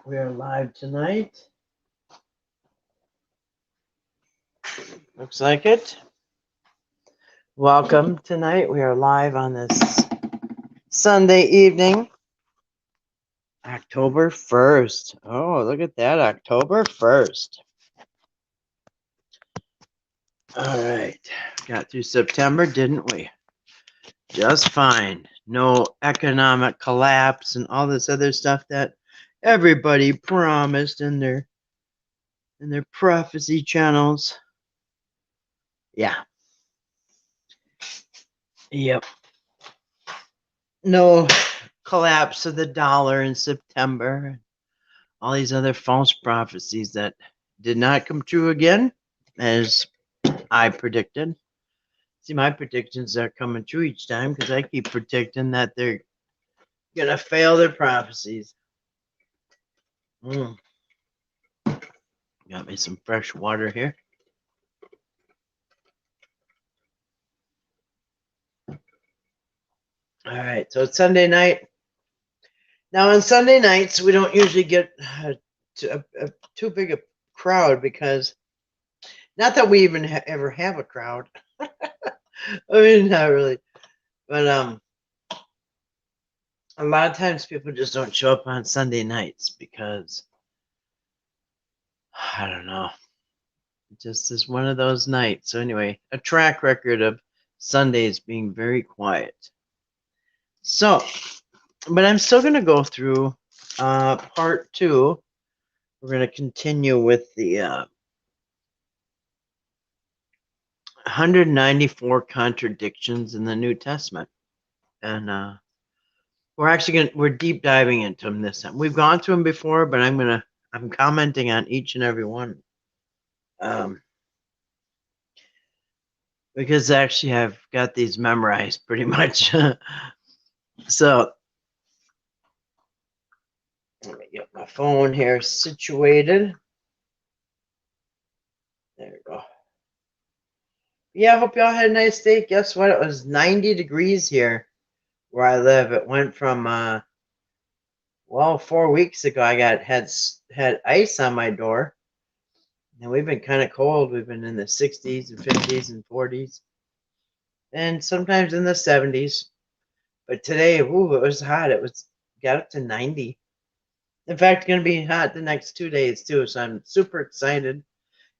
We are live tonight. Looks like it. Welcome tonight. We are live on this Sunday evening, October 1st. Oh, look at that, October 1st. All right. Got through September, didn't we? Just fine. No economic collapse and all this other stuff that everybody promised in their prophecy channels. Yeah. Yep. No collapse of the dollar in September. All these other false prophecies that did not come true again, as I predicted. See, my predictions are coming true each time because I keep predicting that they're going to fail their prophecies. Got me some fresh water here. All right, so it's Sunday night. Now, on Sunday nights, we don't usually get too big a crowd because, not that we even ever have a crowd. I mean, not really. But a lot of times people just don't show up on Sunday nights because, I don't know, it just is one of those nights. So anyway, a track record of Sundays being very quiet. So, but I'm still going to go through part 2. We're going to continue with the 194 contradictions in the New Testament. And we're deep diving into them this time. We've gone through them before, but I'm commenting on each and every one. Because actually I've got these memorized pretty much. So let me get my phone here situated. There we go. Yeah, I hope y'all had a nice day. Guess what? It was 90 degrees here where I live. It went from 4 weeks ago I had ice on my door. And we've been kind of cold. We've been in the 60s and 50s and 40s. And sometimes in the 70s. But today, it was hot. Got up to 90. In fact, it's going to be hot the next 2 days too. So I'm super excited.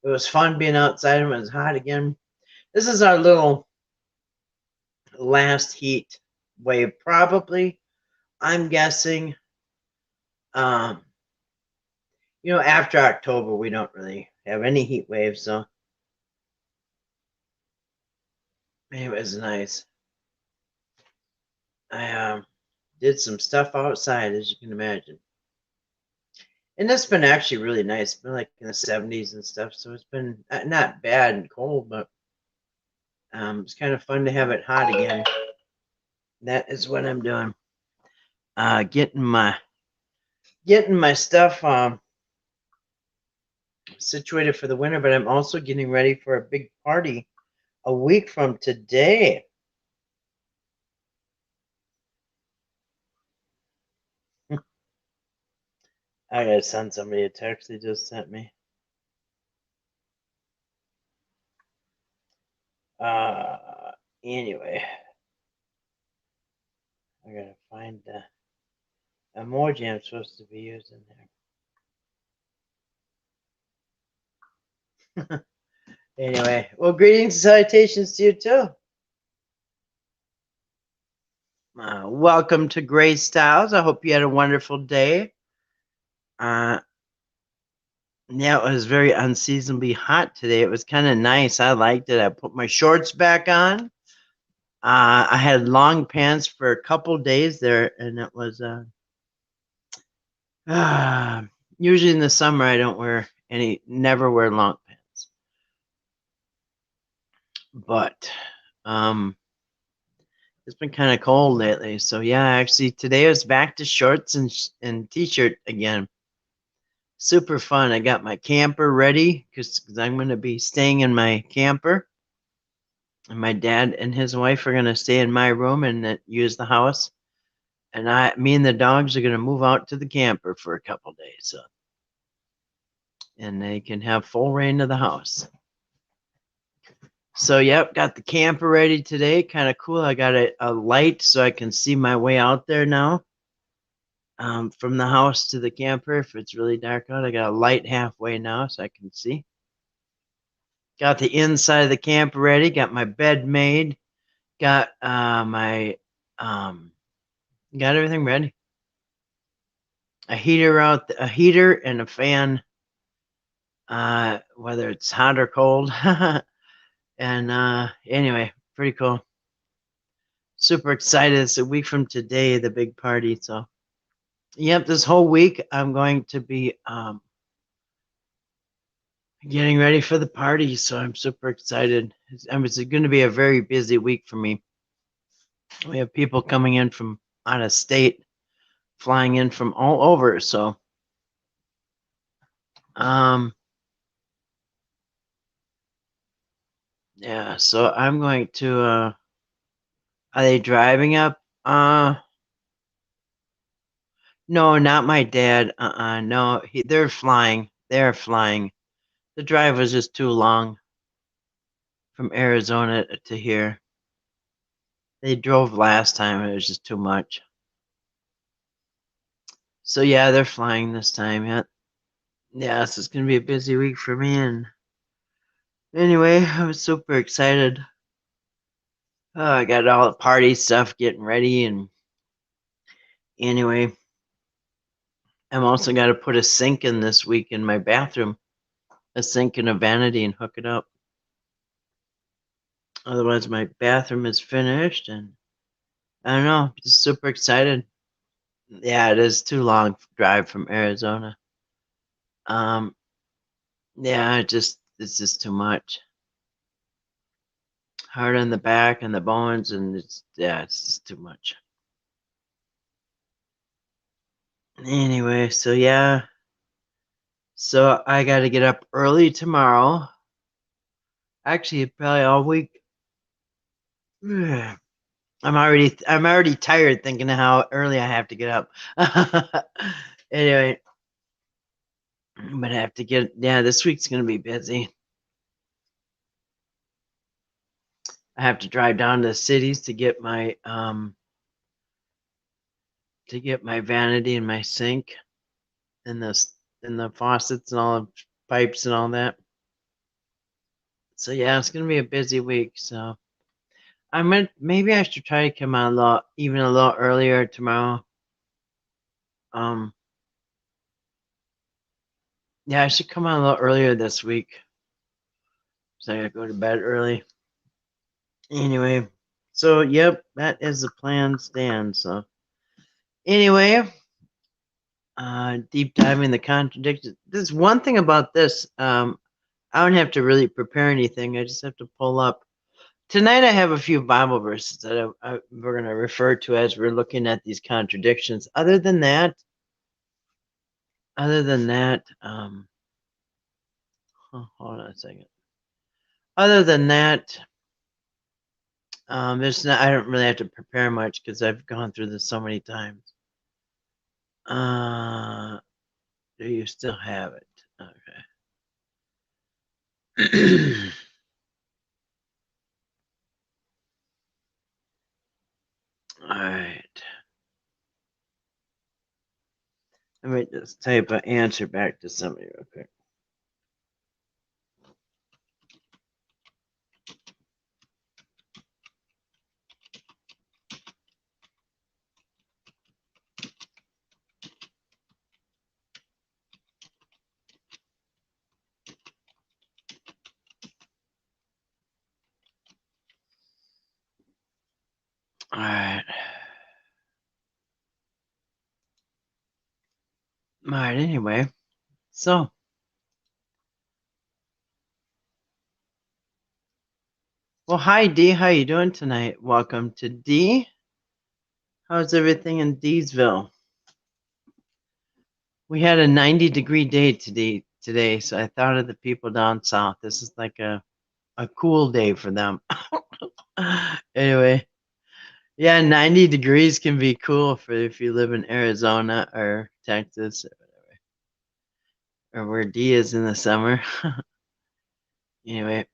It was fun being outside when it was hot again. This is our little last heat wave, probably. I'm guessing, after October, we don't really have any heat waves, so it was nice. I did some stuff outside, as you can imagine. And it's been actually really nice. It's been like in the 70s and stuff, so it's been not bad and cold, but it's kind of fun to have it hot again. That is what I'm doing. Getting my stuff situated for the winter, but I'm also getting ready for a big party a week from today. I gotta send somebody a text they just sent me. Anyway, I gotta find the emoji I'm supposed to be using there. Anyway, well, greetings and salutations to you too. Welcome to Gray Styles. I hope you had a wonderful day. Yeah, it was very unseasonably hot today. It was kind of nice. I liked it. I put my shorts back on. I had long pants for a couple days there, and it was usually in the summer I don't never wear long pants. But it's been kind of cold lately. So yeah, actually today I was back to shorts and t-shirt again. Super fun. I got my camper ready because I'm going to be staying in my camper. And my dad and his wife are going to stay in my room and use the house. And me and the dogs are going to move out to the camper for a couple days, and they can have full reign of the house. So, yep, got the camper ready today. Kind of cool. I got a light so I can see my way out there now. From the house to the camper, if it's really dark out, I got a light halfway now so I can see. Got the inside of the camper ready. Got my bed made. Got got everything ready. A heater a heater and a fan. Whether it's hot or cold. And anyway, pretty cool. Super excited. It's a week from today, the big party. So, yep, this whole week I'm going to be getting ready for the party. So I'm super excited. It's going to be a very busy week for me. We have people coming in from out of state, flying in from all over. So, yeah. So I'm going to. Are they driving up? No, not my dad. No, they're flying. They're flying. The drive was just too long from Arizona to here. They drove last time. It was just too much. So yeah, they're flying this time. Yeah, so it's gonna be a busy week for me. And anyway, I was super excited. I got all the party stuff getting ready, and anyway, I'm also got to put a sink in this week in my bathroom, a sink and a vanity, and hook it up. Otherwise, my bathroom is finished, and I don't know, just super excited. Yeah, it is too long drive from Arizona. Yeah, it's just too much. Hard on the back and the bones, and it's just too much. Anyway, so yeah. So I got to get up early tomorrow. Actually, probably all week. I'm already tired thinking of how early I have to get up. Anyway, but I have to this week's gonna be busy. I have to drive down to the cities to get my vanity and my sink and the faucets and all the pipes and all that. So yeah, it's gonna be a busy week. So maybe I should try to come on a little earlier tomorrow. Yeah, I should come on a little earlier this week. So I gotta go to bed early. Anyway, so yep, that is the plan stand. So anyway, deep diving the contradictions. There's one thing about this. I don't have to really prepare anything. I just have to pull up. Tonight I have a few Bible verses that we're going to refer to as we're looking at these contradictions. Other than that, hold on a second. Other than that, I don't really have to prepare much because I've gone through this so many times. Do you still have it? Okay. All right. Let me just type an answer back to somebody real quick. All right. All right. Anyway, so well, hi D. How you doing tonight? Welcome to D. How's everything in Deesville? We had a 90-degree day today, so I thought of the people down south. This is like a cool day for them. Anyway, Yeah, 90 degrees can be cool for if you live in Arizona or Texas or where D is in the summer. Anyway.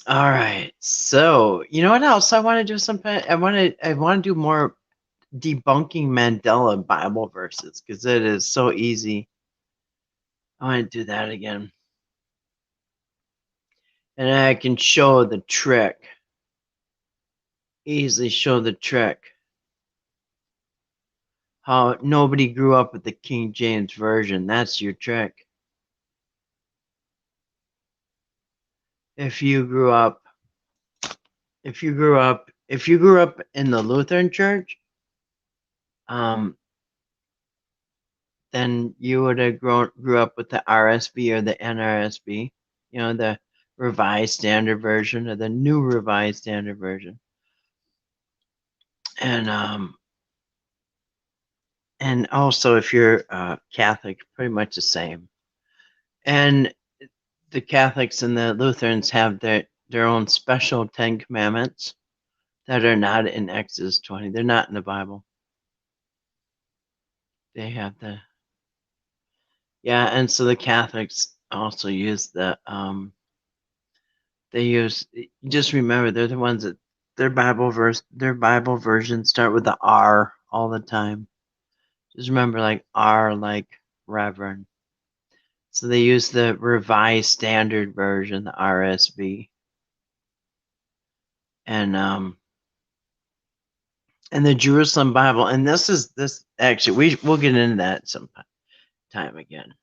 All right. So, you know what else I want to do sometime? I want to do more debunking Mandela Bible verses because it is so easy. I want to do that again. And I can show the trick. Easily show the trick. How nobody grew up with the King James Version. That's your trick. If you grew up in the Lutheran Church, um, then you would have grew up with the RSV or the NRSV, the Revised Standard Version or the New Revised Standard Version, and also if you're Catholic, pretty much the same. And the Catholics and the Lutherans have their own special 10 Commandments that are not in Exodus 20. They're not in the Bible. They have and so the Catholics also use just remember they're the ones that their Bible versions start with the R all the time. Just remember like R like Reverend. So they use the Revised Standard Version, the RSV. And the Jerusalem Bible, and this actually we'll get into that sometime again.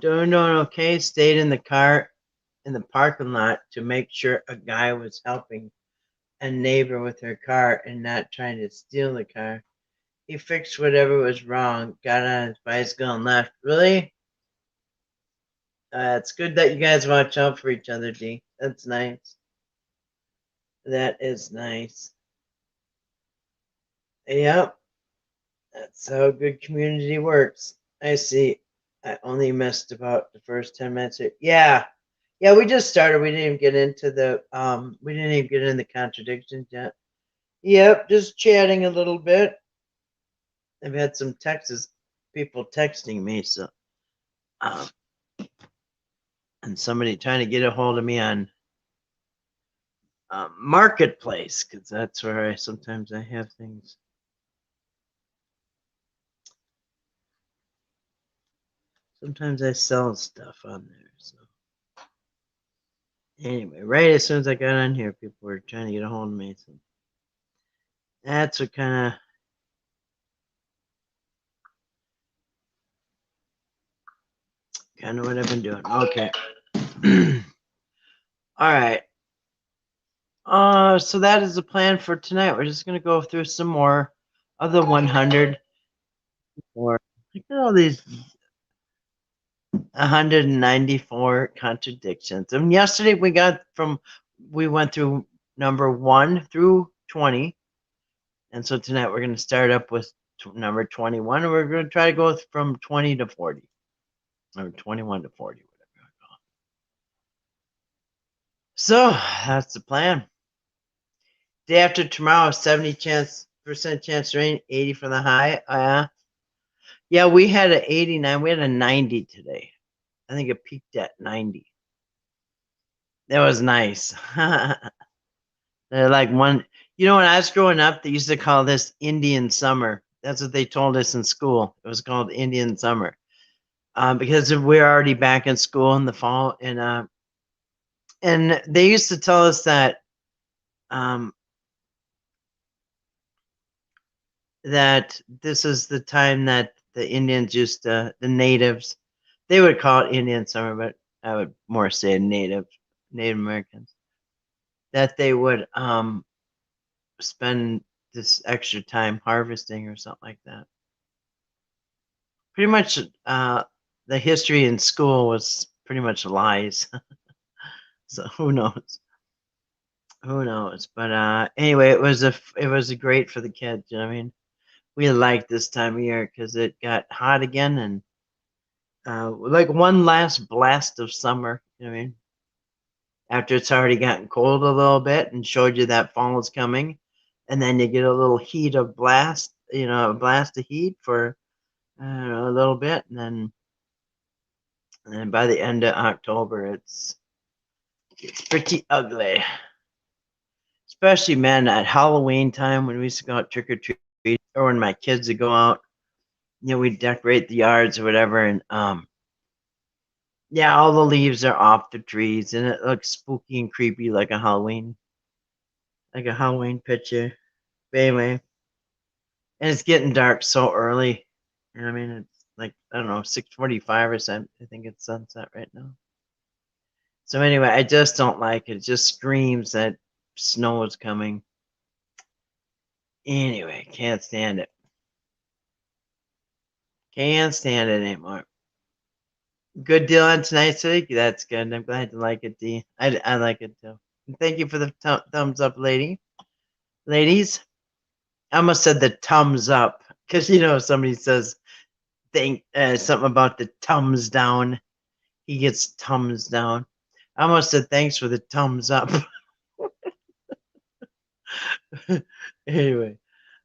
Doing okay, stayed in the car in the parking lot to make sure a guy was helping a neighbor with her car and not trying to steal the car. He fixed whatever was wrong, got on his bicycle and left. Really? It's good that you guys watch out for each other, D. That's nice. That is nice. Yep. That's how good community works. I see. I only missed about the first 10 minutes. Yeah. Yeah, we just started. We didn't even get into the contradictions yet. Yep, just chatting a little bit. I've had some people texting me, so and somebody trying to get a hold of me on Marketplace, because that's where sometimes I have things. Sometimes I sell stuff on there. So anyway, right as soon as I got on here, people were trying to get a hold of me. So that's what kind of what I've been doing. Okay. All right. So that is the plan for tonight. We're just gonna go through some more of the 100. Or look at all these 194 contradictions. And yesterday we went through number 1 through 20. And so tonight we're going to start up with number 21, and we're going to try to go from 20 to 40, or 21 to 40, whatever you want to call it. So that's the plan. Day after tomorrow, 70% chance rain, 80 for the high. Yeah, we had an 89. We had a 90 today. I think it peaked at 90. That was nice. They're like when I was growing up, they used to call this Indian summer. That's what they told us in school. It was called Indian summer. Because we're already back in school in the fall, and they used to tell us that that this is the time that the Indians the natives, they would call it Indian summer, but I would more say Native Americans, that they would spend this extra time harvesting or something like that. Pretty much the history in school was pretty much lies. So who knows? Who knows? But anyway, it was a great for the kids. You know what I mean? We liked this time of year because it got hot again, and like one last blast of summer. You know what I mean? after it's already gotten cold a little bit and showed you that fall is coming. And then you get a little heat of blast, a blast of heat for I don't know, a little bit. And then by the end of October, it's pretty ugly. Especially, man, at Halloween time when we used to go out trick or treat, or when my kids would go out, we'd decorate the yards or whatever, and yeah, all the leaves are off the trees, and it looks spooky and creepy like a Halloween picture. But anyway, and it's getting dark so early. I mean, it's like I don't know, 6:45 or something. I think it's sunset right now. So anyway, I just don't like it. It just screams that snow is coming. Anyway, can't stand it. Can't stand it anymore. Good deal on tonight's week. That's good. I'm glad you like it, D. I like it too. And thank you for the thumbs up, ladies. I almost said the thumbs up because somebody says something about the thumbs down. He gets thumbs down. I almost said thanks for the thumbs up. Anyway,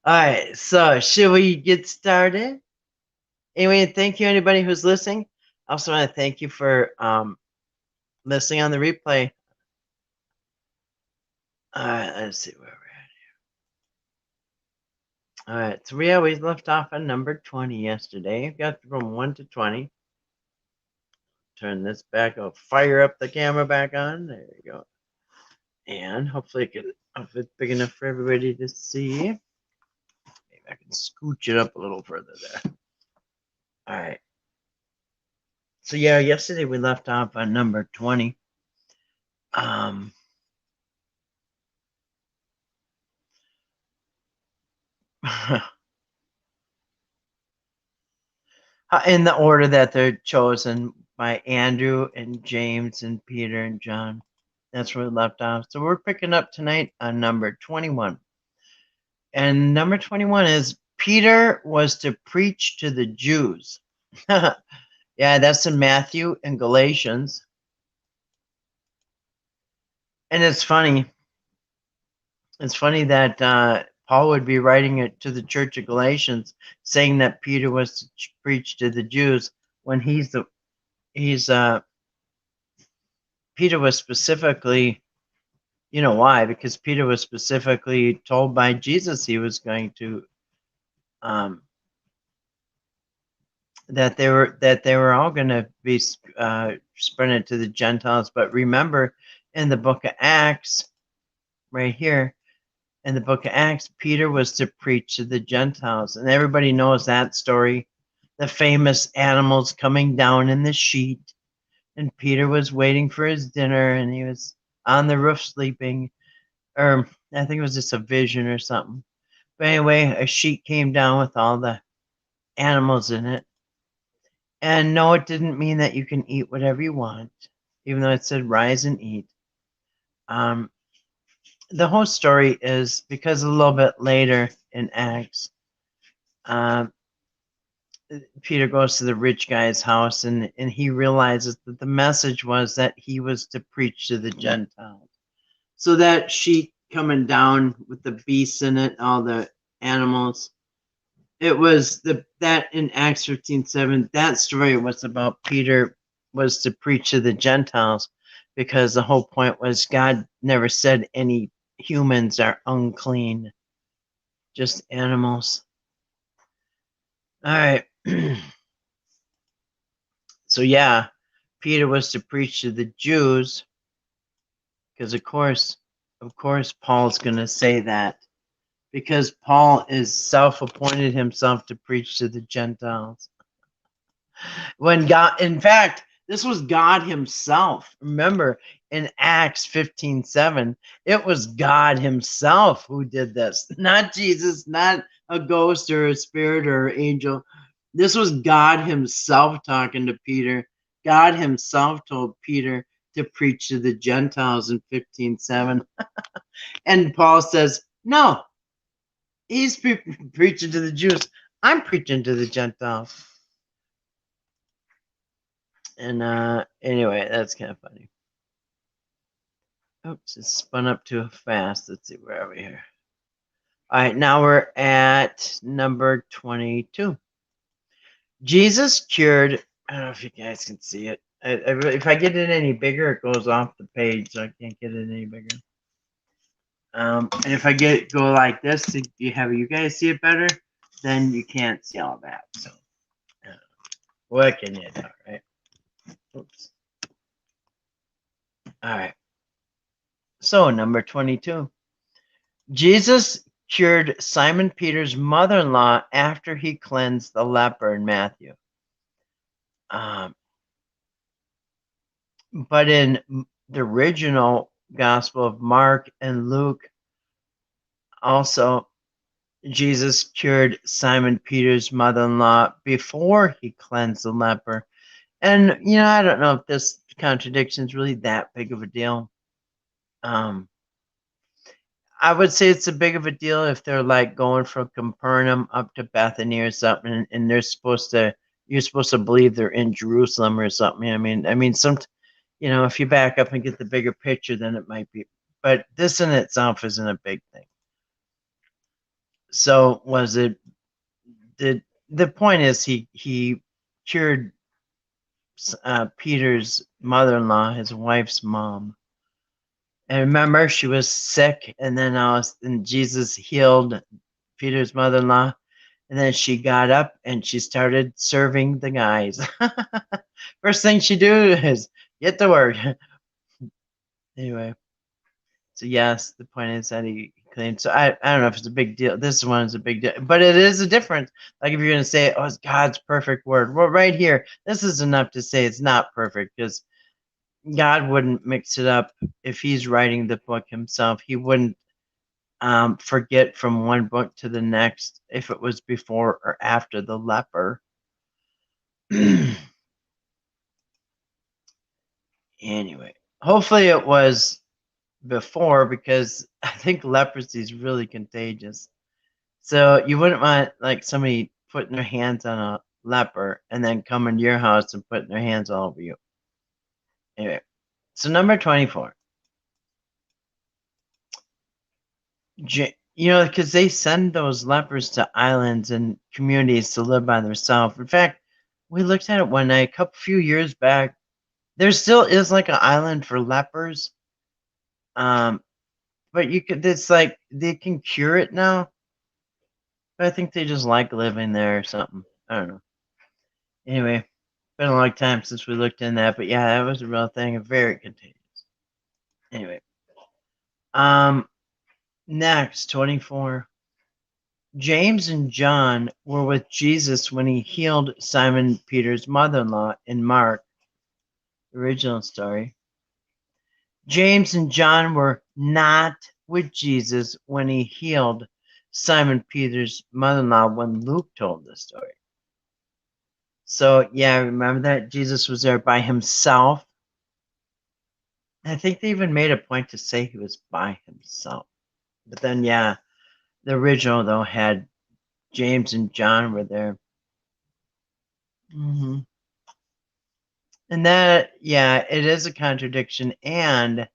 all right. So should we get started? Anyway, thank you anybody who's listening. I also want to thank you for listening on the replay. All right, let's see where we're at here. All right, so we always left off on number 20 yesterday. We've got from 1 to 20. Turn this back. I'll fire up the camera back on. There you go. And hopefully if it's big enough for everybody to see. Maybe I can scooch it up a little further there. All right. So yeah, yesterday we left off on number 20. In the order that they're chosen by Andrew and James and Peter and John. That's where we left off. So we're picking up tonight on number 21. And number 21 is Peter was to preach to the Jews. Yeah, that's in Matthew and Galatians. And it's funny. It's funny that Paul would be writing it to the church of Galatians, saying that Peter was to preach to the Jews when Peter was specifically, why? Because Peter was specifically told by Jesus he was going to that they were all going to be spread it to the Gentiles. But remember, in the book of Acts, right here, in the book of Acts, Peter was to preach to the Gentiles, and everybody knows that story. The famous animals coming down in the sheet, and Peter was waiting for his dinner, and he was on the roof sleeping, or I think it was just a vision or something. But anyway, a sheet came down with all the animals in it. And no, it didn't mean that you can eat whatever you want, even though it said rise and eat. The whole story is because a little bit later in Acts, Peter goes to the rich guy's house and he realizes that the message was that he was to preach to the Gentiles. So that sheet coming down with the beasts in it, all the animals, it was that in Acts 15:7, that story was about Peter was to preach to the Gentiles, because the whole point was God never said any humans are unclean, just animals. All right. So yeah, Peter was to preach to the Jews, because of course Paul's going to say that, because Paul is self-appointed himself to preach to the Gentiles. When God, in fact, this was God himself. Remember, in Acts 15:7, it was God himself who did this, not Jesus, not a ghost or a spirit or an angel. This was God himself talking to Peter. God himself told Peter to preach to the Gentiles in 15:7. And Paul says, no, he's preaching to the Jews. I'm preaching to the Gentiles. And anyway, that's kind of funny. Oops, it spun up too fast. Let's see, where are we here? All right, now we're at number 22. Jesus cured. I don't know if you guys can see it. If I get it any bigger, it goes off the page, so I can't get it any bigger. And if I go like this, to you guys see it better, then you can't see all that. So, what can you do, right? Oops. All right. So, number 22. Jesus cured Simon Peter's mother-in-law after he cleansed the leper in Matthew. But in the original Gospel of Mark and Luke, also, Jesus cured Simon Peter's mother-in-law before he cleansed the leper. And, I don't know if this contradiction is really that big of a deal. I would say it's a big of a deal if they're like going from Capernaum up to Bethany or something, and you're supposed to believe they're in Jerusalem or something. I mean, if you back up and get the bigger picture, then it might be. But this in itself isn't a big thing. So the point is he cured Peter's mother-in-law, his wife's mom. And remember, she was sick, and then Jesus healed Peter's mother-in-law, and then she got up and she started serving the guys. First thing she do is get to work. Anyway, so yes, the point is that he cleaned. So I don't know if it's a big deal. This one is a big deal, but it is a difference. Like if you're going to say, oh, it's God's perfect word. Well, right here, this is enough to say it's not perfect, because God wouldn't mix it up if he's writing the book himself. He wouldn't forget from one book to the next if it was before or after the leper. Anyway, hopefully it was before, because I think leprosy is really contagious. So you wouldn't want like somebody putting their hands on a leper and then coming to your house and putting their hands all over you. Anyway, so number 24. Because they send those lepers to islands and communities to live by themselves. In fact, we looked at it one night, few years back. There still is like an island for lepers. But it's like they can cure it now. But I think they just like living there or something. I don't know. Anyway, been a long time since we looked in that, but yeah, that was a real thing, and very contagious. Anyway, next 24. James and John were with Jesus when he healed Simon Peter's mother-in-law in Mark, the original story. James and John were not with Jesus when he healed Simon Peter's mother-in-law when Luke told the story. So, yeah, remember that? Jesus was there by himself. I think they even made a point to say he was by himself. But then, yeah, the original, though, had James and John were there. And that, yeah, it is a contradiction. And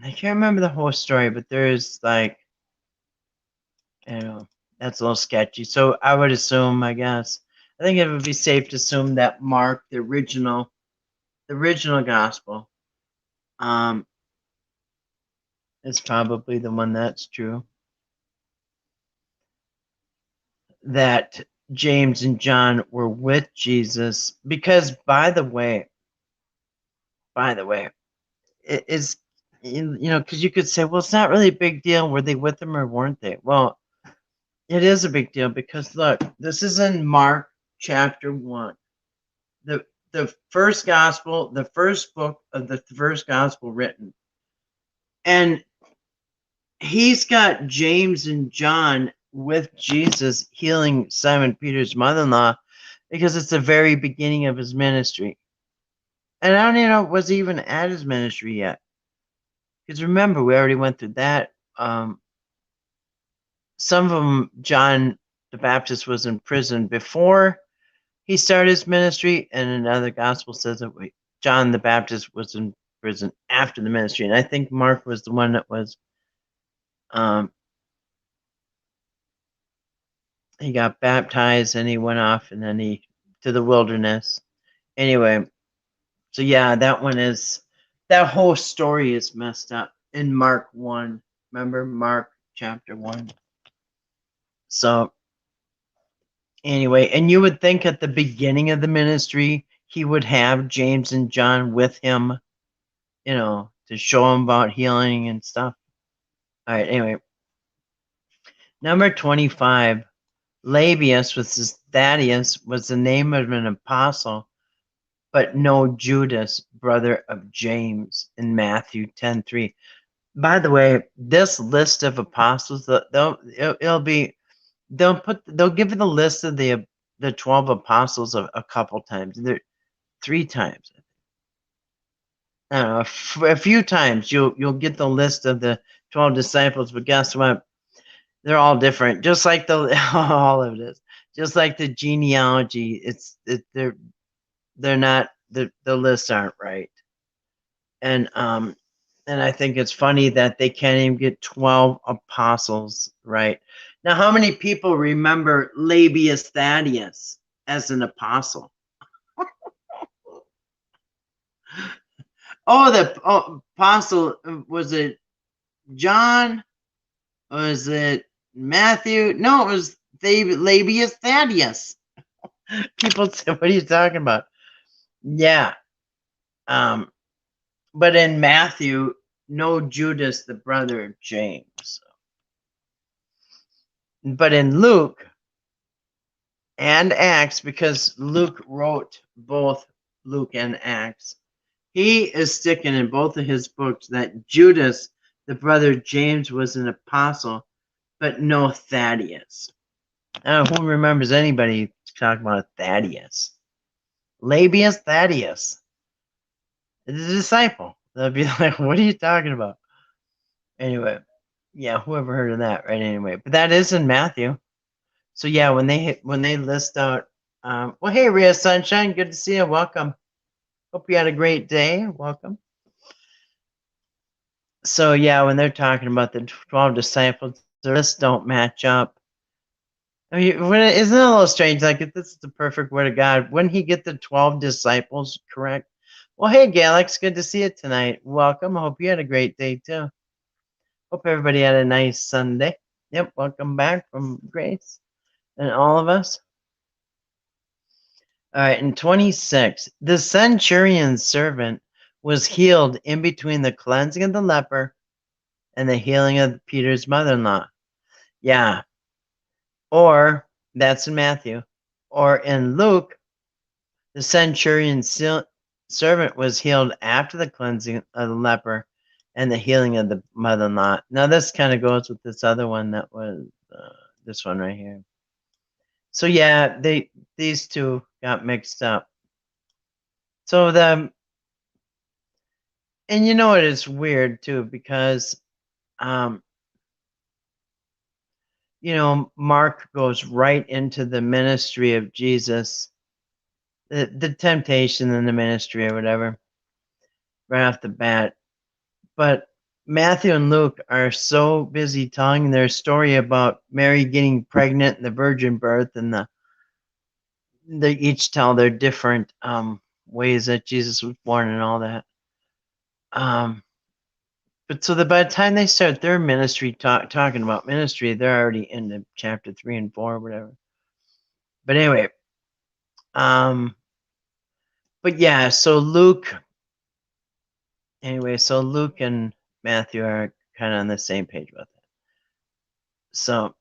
I can't remember the whole story, but there's like, that's a little sketchy. So I would assume, I guess, I think it would be safe to assume that Mark, the original gospel, is probably the one that's true. That James and John were with Jesus, because by the way, it is, because you could say, well, it's not really a big deal. Were they with them or weren't they? Well, it is a big deal, because look, this is in Mark chapter 1. The first gospel, the first book of the first gospel written. And he's got James and John with Jesus healing Simon Peter's mother-in-law, because it's the very beginning of his ministry. And I don't even know, was he even at his ministry yet? Because remember, we already went through that. Some of them, John the Baptist was in prison before he started his ministry, and another gospel says that John the Baptist was in prison after the ministry. And I think Mark was the one that was, he got baptized and he went off and then he to the wilderness. Anyway, so yeah, that whole story is messed up in Mark 1. Remember Mark chapter 1? So anyway, and you would think at the beginning of the ministry, he would have James and John with him, to show him about healing and stuff. All right, anyway. Number 25, Thaddeus was the name of an apostle, but no Judas, brother of James, in Matthew 10:3. By the way, this list of apostles, they'll give you the list of the 12 apostles a couple times. There 3 times. I don't know, a few times you'll get the list of the 12 disciples, but guess what? They're all different, just like all of this, just like the genealogy. They're not the lists aren't right, and I think it's funny that they can't even get 12 apostles right. Now, how many people remember Thaddeus as an apostle? The apostle, was it John? Was it Matthew? No, it was Thaddeus. People say, what are you talking about? Yeah. But in Matthew, no Judas, the brother of James. But in Luke and Acts, because Luke wrote both Luke and Acts, he is sticking in both of his books that Judas, the brother of James, was an apostle, but no Thaddeus. Who remembers anybody talking about Thaddeus? Thaddeus. The disciple. They'll be like, what are you talking about? Anyway, yeah, whoever heard of that, right? Anyway, but that is in Matthew. So yeah, when they list out, well, hey, Rhea Sunshine, good to see you. Welcome. Hope you had a great day. Welcome. So yeah, when they're talking about the 12 disciples, the lists don't match up. I mean, isn't it a little strange? Like, if this is the perfect word of God, wouldn't he get the 12 disciples correct? Well, hey, Galax, good to see you tonight. Welcome. I hope you had a great day, too. Hope everybody had a nice Sunday. Yep, welcome back from Grace and all of us. All right, in 26, the centurion's servant was healed in between the cleansing of the leper and the healing of Peter's mother-in-law. Yeah. Or, that's in Matthew. Or in Luke, the centurion's servant was healed after the cleansing of the leper and the healing of the mother-in-law. Now, this kind of goes with this other one that was this one right here. So, yeah, these two got mixed up. So, and you know it is weird, too, because, Mark goes right into the ministry of Jesus, the temptation and the ministry or whatever, right off the bat. But Matthew and Luke are so busy telling their story about Mary getting pregnant and the virgin birth, and they each tell their different ways that Jesus was born and all that. But so by the time they start their ministry, talking about ministry, they're already into chapter 3 and 4 or whatever. But anyway, but yeah, so Luke and Matthew are kind of on the same page with it. So,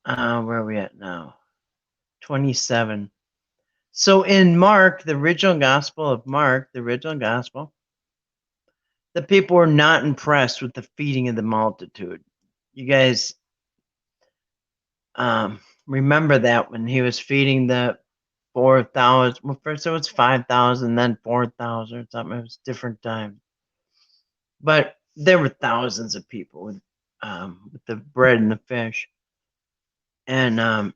where are we at now? 27. So in Mark, the original gospel, the people were not impressed with the feeding of the multitude. You guys remember that when he was feeding the 4,000, well, first it was 5,000, then 4,000 or something. It was different times. But there were thousands of people with the bread and the fish. And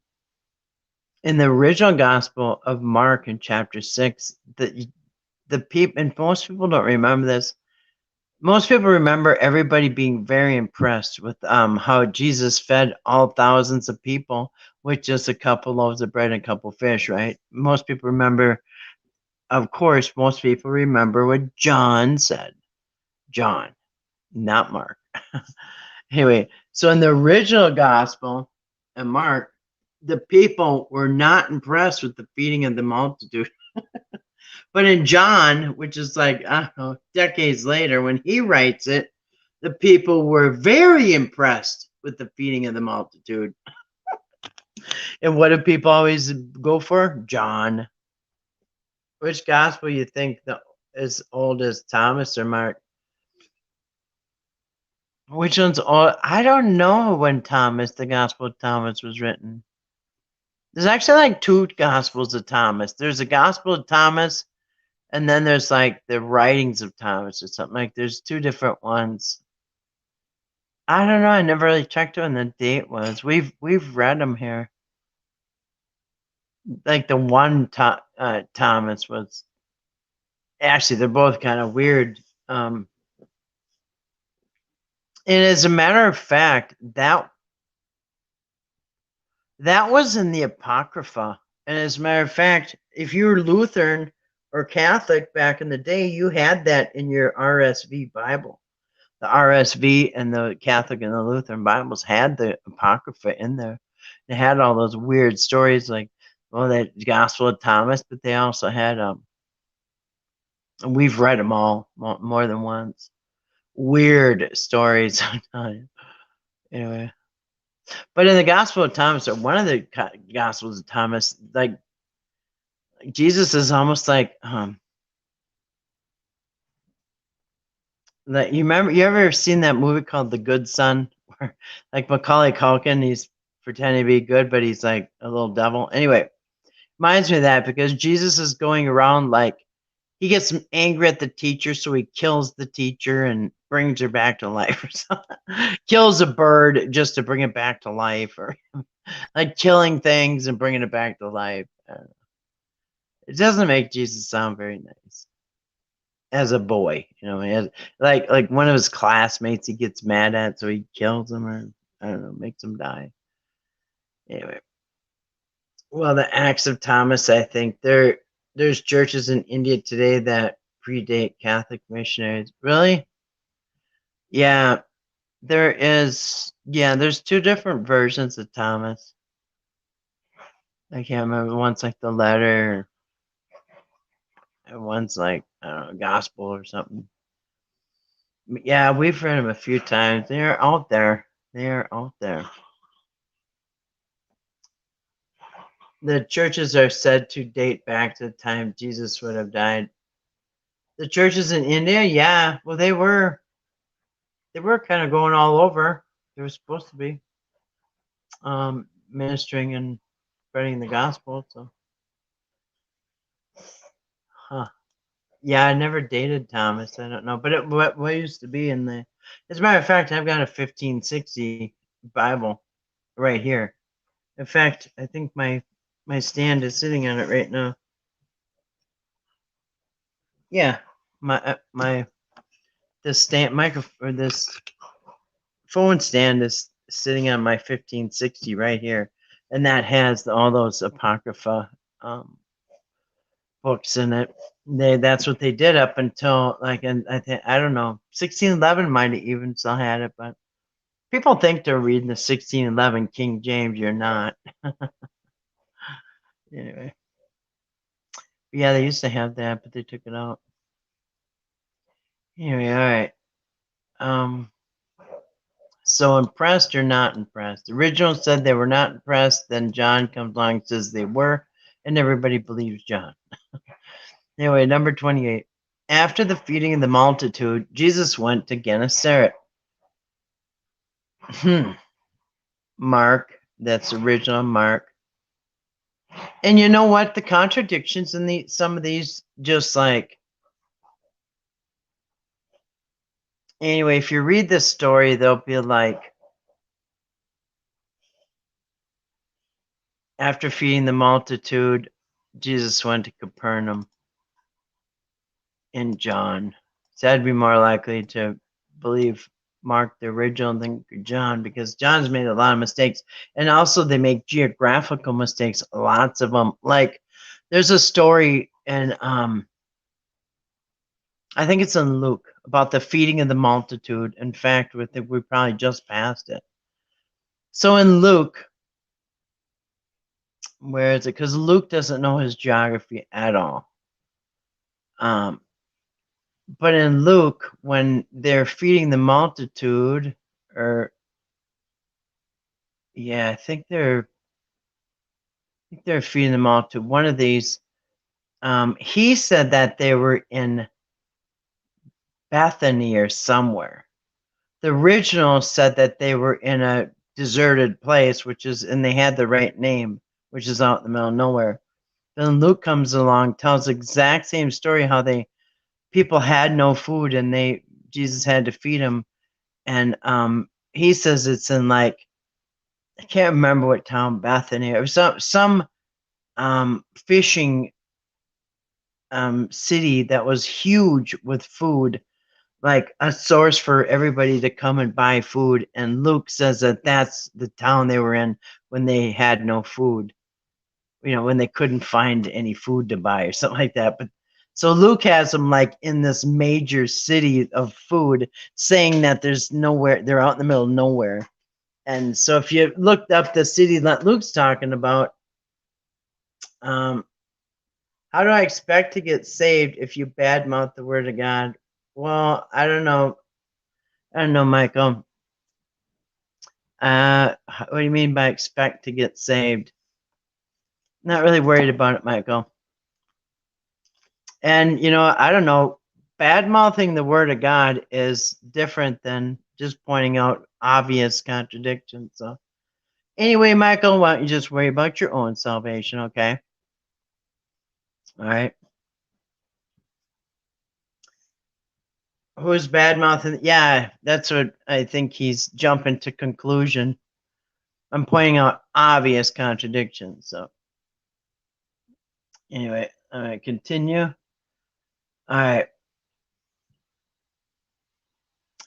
in the original gospel of Mark in chapter 6, the the people, and most people don't remember this. Most people remember everybody being very impressed with how Jesus fed all thousands of people with just a couple loaves of bread and a couple fish, right? Most people remember, of course, most people remember what John said. John, not Mark. Anyway, so in the original gospel and Mark, the people were not impressed with the feeding of the multitude. But in John, which is like, I don't know, decades later, when he writes it, the people were very impressed with the feeding of the multitude. And what do people always go for? John. Which gospel you think is old as Thomas or Mark? Which one's old? I don't know when the Gospel of Thomas was written. There's actually like two Gospels of Thomas. There's a Gospel of Thomas, and then there's like the writings of Thomas or something. Like there's two different ones. I don't know. I never really checked when the date was. We've read them here. Like the one Thomas was actually they're both kind of weird. And as a matter of fact, that was in the Apocrypha. And as a matter of fact, if you were Lutheran or Catholic back in the day, you had that in your RSV Bible. The RSV and the Catholic and the Lutheran Bibles had the Apocrypha in there. They had all those weird stories like, well, that Gospel of Thomas, but they also had, we've read them all more than once. Weird stories sometimes. Anyway. But in the Gospel of Thomas, or one of the Gospels of Thomas, like Jesus is almost like you ever seen that movie called The Good Son, where like Macaulay Culkin, he's pretending to be good, but he's like a little devil. Anyway, reminds me of that because Jesus is going around like he gets angry at the teacher, so he kills the teacher and brings her back to life or something. Kills a bird just to bring it back to life, or like killing things and bringing it back to life. It doesn't make Jesus sound very nice as a boy, like one of his classmates he gets mad at, so he kills him, or I don't know, makes him die. Anyway, well, the Acts of Thomas, I think there's churches in India today that predate Catholic missionaries. Really? Yeah, there is. Yeah, there's two different versions of Thomas. I can't remember. One's like the letter, and one's like, I don't know, gospel or something. Yeah, we've read them a few times. They're out there. They're out there. The churches are said to date back to the time Jesus would have died. The churches in India, yeah, well, they were kind of going all over. They were supposed to be ministering and spreading the gospel. So, huh. Yeah, I never dated Thomas. I don't know, but what used to be in the. As a matter of fact, I've got a 1560 Bible right here. In fact, I think my stand is sitting on it right now. Yeah, this stand or this phone stand is sitting on my 1560 right here, and that has all those apocrypha books in it. That's what they did up until like, and I don't know, 1611 might have even still had it, but people think they're reading the 1611 King James. You're not. Anyway, yeah, they used to have that, but they took it out. Anyway, all right. So impressed or not impressed? The original said they were not impressed. Then John comes along and says they were, and everybody believes John. Anyway, number 28. After the feeding of the multitude, Jesus went to Gennesaret. Mark, that's original Mark. And you know what? The contradictions in some of these, just like, anyway, if you read this story, they'll be like, after feeding the multitude, Jesus went to Capernaum. in John. So I'd be more likely to believe Mark the original than John, because John's made a lot of mistakes, and also they make geographical mistakes, lots of them. Like there's a story in I think it's in Luke about the feeding of the multitude. In fact, we probably just passed it. So in Luke, where is it? Because Luke doesn't know his geography at all. But in Luke, when they're feeding the multitude, or yeah, I think they're feeding the multitude. One of these, he said that they were in Bethany or somewhere. The original said that they were in a deserted place, and they had the right name, which is out in the middle of nowhere. Then Luke comes along, tells the exact same story, how people had no food and Jesus had to feed them. And he says it's in, like, I can't remember what town, Bethany, or some fishing city that was huge with food, like a source for everybody to come and buy food. And Luke says that that's the town they were in when they had no food, when they couldn't find any food to buy or something like that. But so Luke has them like in this major city of food, saying that there's nowhere, they're out in the middle of nowhere. And so if you looked up the city that Luke's talking about, how do I expect to get saved if you badmouth the word of God? Well, I don't know. Michael. What do you mean by expect to get saved? Not really worried about it, Michael. And, I don't know. Bad mouthing the word of God is different than just pointing out obvious contradictions. So, anyway, Michael, why don't you just worry about your own salvation, okay? All right. Who's bad mouthing? Yeah, that's what I think he's jumping to conclusion. I'm pointing out obvious contradictions. So, anyway, all right, continue. All right.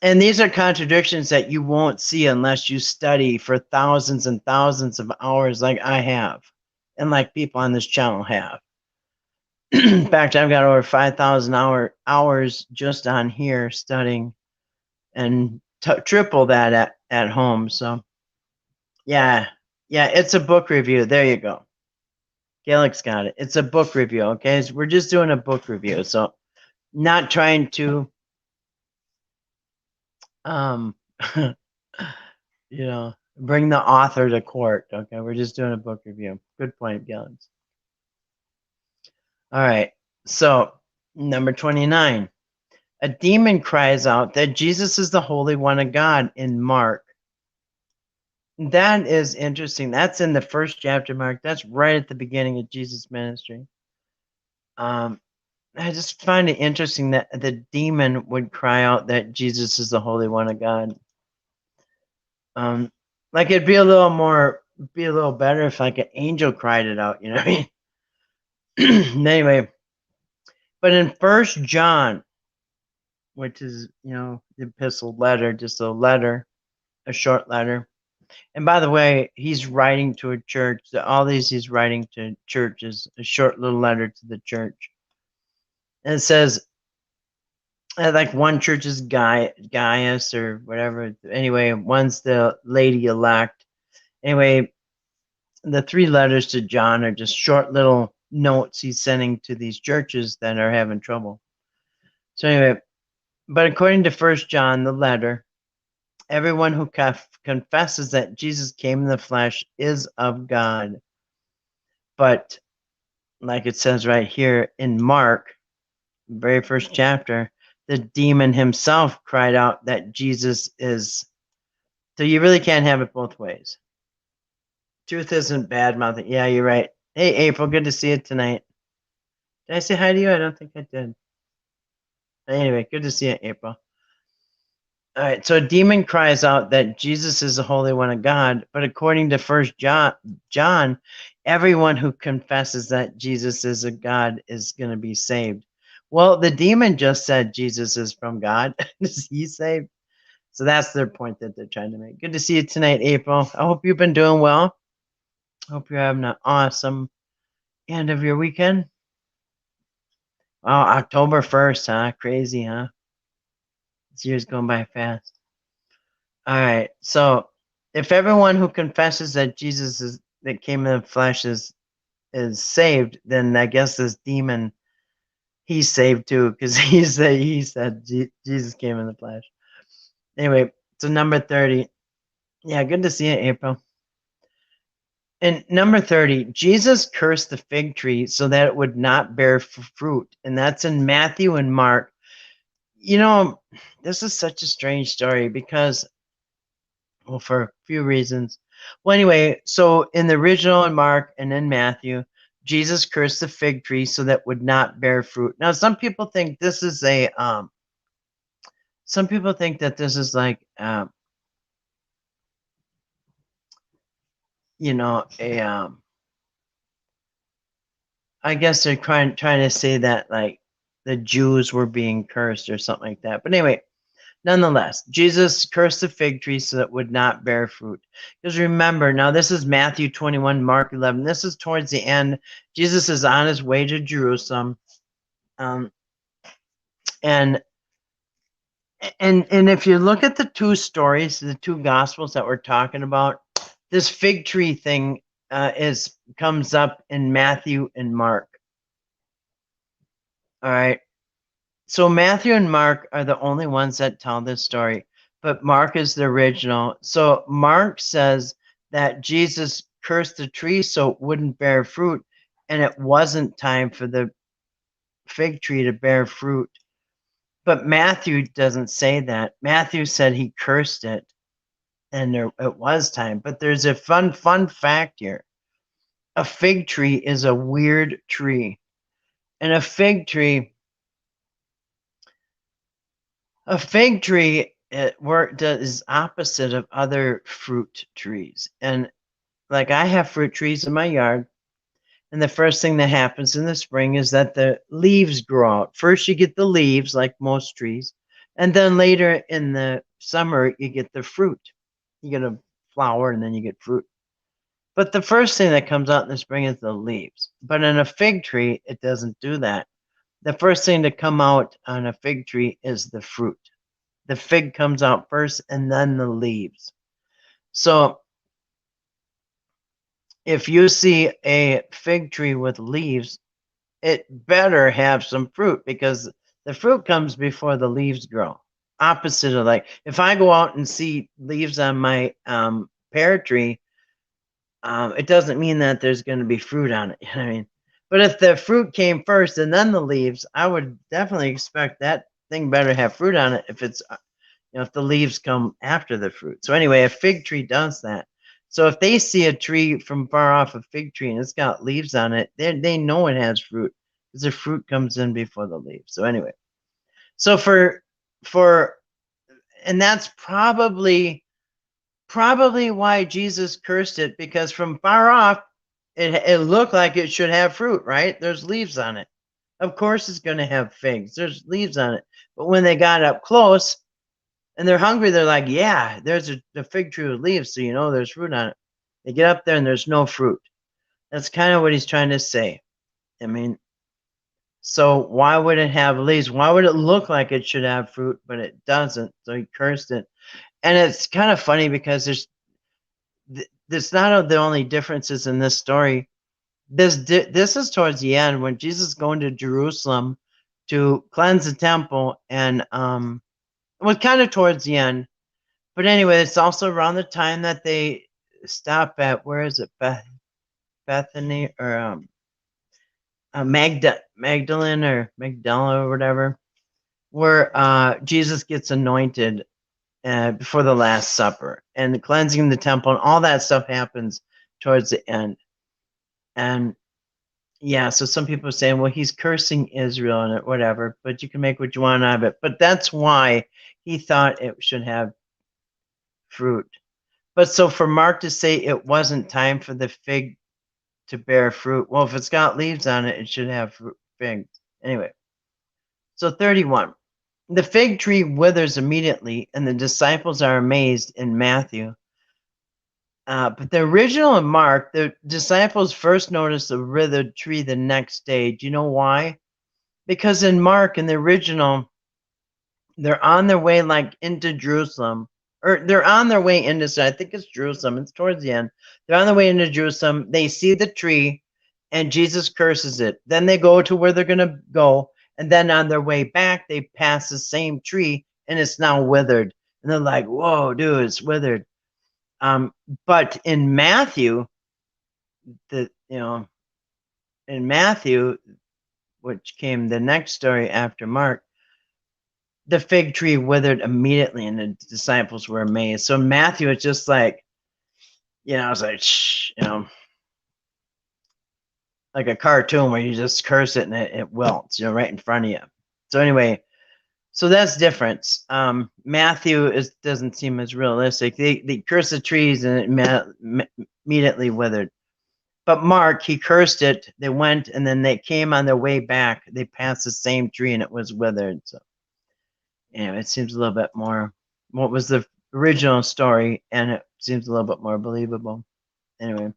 And these are contradictions that you won't see unless you study for thousands and thousands of hours, like I have, and like people on this channel have. In fact, I've got over 5,000 hours just on here studying, and triple that at home. So, yeah, it's a book review. There you go. Gaelick's got it. It's a book review, okay? So we're just doing a book review. So, not trying to, bring the author to court. Okay, we're just doing a book review. Good point, Gillens. All right, so number 29. A demon cries out that Jesus is the Holy One of God in Mark. That is interesting. That's in the first chapter, Mark. That's right at the beginning of Jesus' ministry. I just find it interesting that the demon would cry out that Jesus is the Holy One of God. Like it'd be a little better if like an angel cried it out, you know what I mean? Anyway, but in First John, which is, the epistle letter, just a short letter. And by the way, he's writing to a church. All these he's writing to churches, a short little letter to the church. And it says, like one church is Gaius or whatever. Anyway, one's the lady elect. Anyway, the 3 letters to John are just short little notes he's sending to these churches that are having trouble. So anyway, but according to First John, the letter, everyone who confesses that Jesus came in the flesh is of God. But like it says right here in Mark, very first chapter, the demon himself cried out that Jesus is. So you really can't have it both ways. Truth isn't bad mouthing. Yeah, you're right. Hey, April, good to see you tonight. Did I say hi to you? I don't think I did. Anyway, good to see you, April. All right, so a demon cries out that Jesus is the Holy One of God, but according to First John, everyone who confesses that Jesus is a God is going to be saved. Well, the demon just said Jesus is from God. He saved. So that's their point that they're trying to make. Good to see you tonight, April. I hope you've been doing well. Hope you're having an awesome end of your weekend. Oh, October 1st, huh? Crazy, huh? This year's going by fast. All right. So if everyone who confesses that Jesus is that came in the flesh is saved, then I guess this demon he's saved too, because he said Jesus came in the flesh. Anyway, so number 30. Yeah, good to see you, April. And number 30, Jesus cursed the fig tree so that it would not bear fruit. And that's in Matthew and Mark. You know, this is such a strange story because, well, for a few reasons. Well, anyway, so in the original in Mark and in Matthew, Jesus cursed the fig tree so that it would not bear fruit. Now, some people think this is some people think that this is like, I guess they're trying to say that like the Jews were being cursed or something like that. But anyway, nonetheless, Jesus cursed the fig tree so that it would not bear fruit. Because remember, now this is Matthew 21, Mark 11. This is towards the end. Jesus is on his way to Jerusalem. And if you look at the two stories, the two gospels that we're talking about, this fig tree thing comes up in Matthew and Mark. All right. So Matthew and Mark are the only ones that tell this story, but Mark is the original. So Mark says that Jesus cursed the tree so it wouldn't bear fruit, and it wasn't time for the fig tree to bear fruit. But Matthew doesn't say that. Matthew said he cursed it, and it was time. But there's a fun fact here. A fig tree is a weird tree, and a fig tree is opposite of other fruit trees. And like I have fruit trees in my yard, and the first thing that happens in the spring is that the leaves grow out. First you get the leaves like most trees, and then later in the summer you get the fruit. You get a flower and then you get fruit. But the first thing that comes out in the spring is the leaves. But in a fig tree, it doesn't do that. The first thing to come out on a fig tree is the fruit. The fig comes out first and then the leaves. So if you see a fig tree with leaves, it better have some fruit because the fruit comes before the leaves grow. Opposite of like, if I go out and see leaves on my pear tree, it doesn't mean that there's going to be fruit on it. You know what I mean? But if the fruit came first and then the leaves, I would definitely expect that thing better have fruit on it if it's if the leaves come after the fruit. So anyway, a fig tree does that. So if they see a tree from far off, a fig tree, and it's got leaves on it, they know it has fruit because the fruit comes in before the leaves. So anyway, so and that's probably why Jesus cursed it, because from far off, it looked like it should have fruit, right? There's leaves on it. Of course it's going to have figs. There's leaves on it. But when they got up close, and they're hungry, they're like, yeah, there's a fig tree with leaves, so you know there's fruit on it. They get up there and there's no fruit. That's kind of what he's trying to say. I mean, so why would it have leaves? Why would it look like it should have fruit, but it doesn't? So he cursed it. And it's kind of funny because there's not the only differences in this story. This is towards the end when Jesus is going to Jerusalem to cleanse the temple, and it was kind of towards the end. But anyway, it's also around the time that they stop at, where is it, Bethany or Magdalene or Magdala or whatever, where Jesus gets anointed before the Last Supper, and the cleansing the temple and all that stuff happens towards the end. And yeah, so some people are saying, well, he's cursing Israel and whatever, but you can make what you want out of it. But that's why he thought it should have fruit. But so for Mark to say it wasn't time for the fig to bear fruit, well, if it's got leaves on it, it should have figs. Anyway, So 31. The fig tree withers immediately, and the disciples are amazed in Matthew. But the original in Mark, the disciples first noticed the withered tree the next day. Do you know why? Because in Mark, in the original, they're on their way like into Jerusalem, or they're on their way into, I think it's Jerusalem. It's towards the end. They're on their way into Jerusalem. They see the tree, and Jesus curses it. Then they go to where they're going to go, and then on their way back, they pass the same tree, and it's now withered. And they're like, "Whoa, dude, it's withered." But in Matthew, in Matthew, which came the next story after Mark, the fig tree withered immediately, and the disciples were amazed. So Matthew is just like, it's like, shh, like a cartoon where you just curse it and it wilts, right in front of you. So anyway, so that's different. Matthew doesn't seem as realistic. They curse the trees and it immediately withered. But Mark, he cursed it. They went, and then they came on their way back. They passed the same tree, and it was withered. So anyway, it seems a little bit more. What was the original story, and it seems a little bit more believable. Anyway, I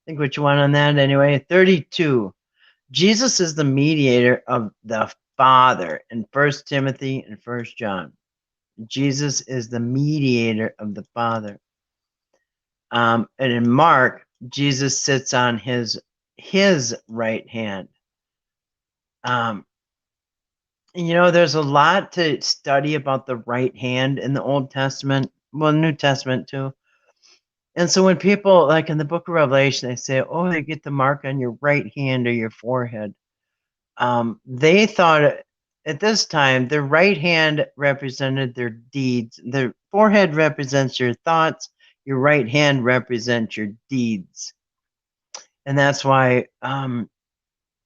think what you want on that. Anyway, 32. Jesus is the mediator of the Father in 1 Timothy and 1 John. Jesus is the mediator of the Father. And in Mark, Jesus sits on his right hand. There's a lot to study about the right hand in the Old Testament, well, New Testament too. And so when people, like in the book of Revelation, they say, oh, they get the mark on your right hand or your forehead. They thought at this time, the right hand represented their deeds. The forehead represents your thoughts. Your right hand represents your deeds. And that's why,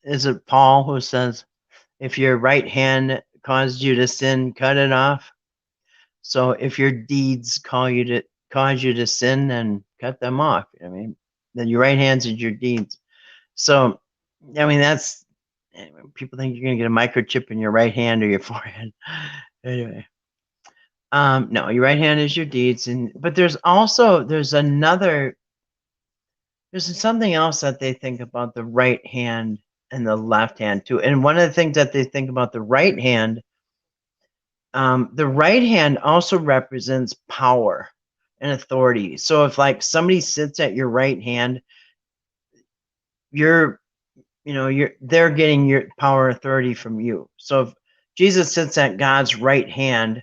is it Paul who says, if your right hand caused you to sin, cut it off? So if your deeds cause you to sin, then cut them off. Then your right hand's is your deeds. So, that's, people think you're going to get a microchip in your right hand or your forehead. Anyway, no, your right hand is your deeds. But there's something else that they think about the right hand and the left hand too. And one of the things that they think about the right hand also represents power and authority. So if like somebody sits at your right hand, they're getting your power authority from you. So if Jesus sits at God's right hand,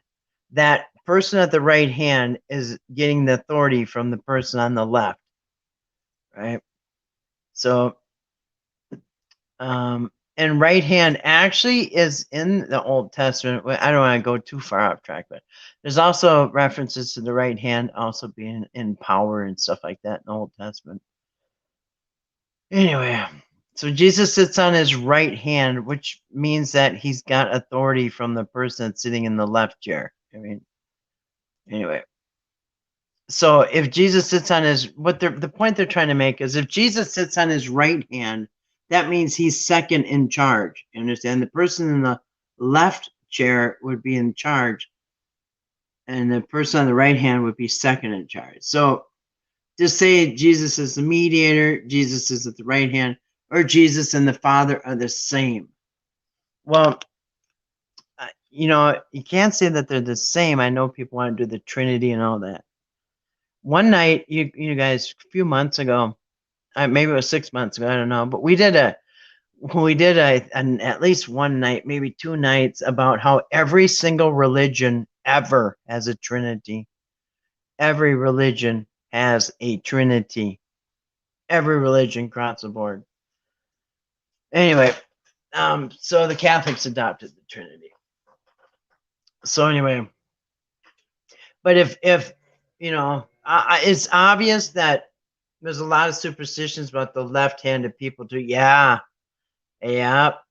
that person at the right hand is getting the authority from the person on the left, right? So, and right hand actually is in the Old Testament. I don't want to go too far off track, but there's also references to the right hand also being in power and stuff like that in the Old Testament. Anyway, so Jesus sits on his right hand, which means that he's got authority from the person that's sitting in the left chair. Anyway. So if Jesus sits on the point they're trying to make is if Jesus sits on his right hand, that means he's second in charge. You understand? The person in the left chair would be in charge, and the person on the right hand would be second in charge. So just say Jesus is the mediator, Jesus is at the right hand, or Jesus and the Father are the same. Well, you can't say that they're the same. I know people want to do the Trinity and all that. One night, you guys, a few months ago, maybe it was 6 months ago, I don't know, but we did at least one night, maybe 2 nights, about how every single religion ever has a Trinity. Every religion has a Trinity. Every religion across the board. Anyway, so the Catholics adopted the Trinity. So anyway, but if it's obvious that there's a lot of superstitions about the left-handed people too. Yeah,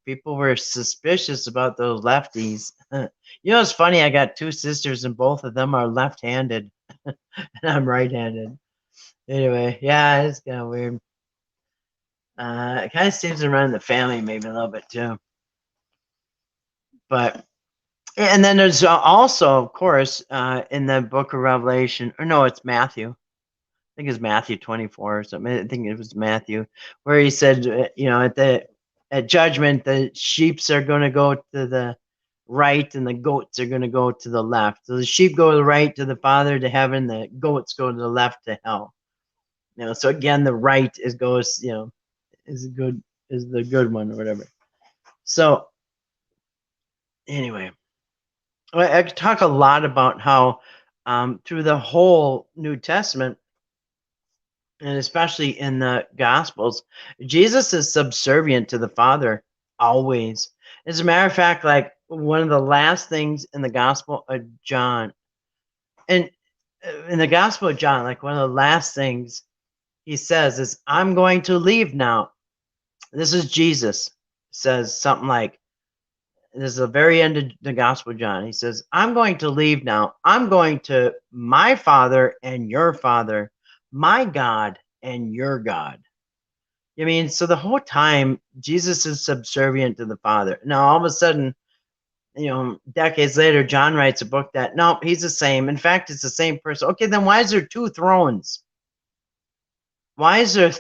people were suspicious about those lefties. It's funny, I got 2 sisters and both of them are left-handed and I'm right-handed. Anyway, yeah, it's kind of weird. It kind of seems to run in the family maybe a little bit too. But and then there's also, of course, in the book of Revelation, or no, it's Matthew. I think it's Matthew 24 or something. I think it was Matthew, where he said, at judgment, the sheeps are going to go to the right and the goats are going to go to the left. So the sheep go to the right to the Father to heaven, the goats go to the left to hell. So again, the right is the good one or whatever. So anyway, I could talk a lot about how through the whole New Testament, and especially in the Gospels, Jesus is subservient to the Father always. As a matter of fact, like one of the last things in the Gospel of John, and in the Gospel of John, like one of the last things he says is, "I'm going to leave now." This is Jesus says something like, this is the very end of the Gospel of John. He says, "I'm going to leave now. I'm going to my Father and your Father, my God and your God." I mean, so the whole time Jesus is subservient to the Father. Now, all of a sudden, decades later, John writes a book that, no, he's the same. In fact, it's the same person. Okay, then why is there two thrones? Why is there,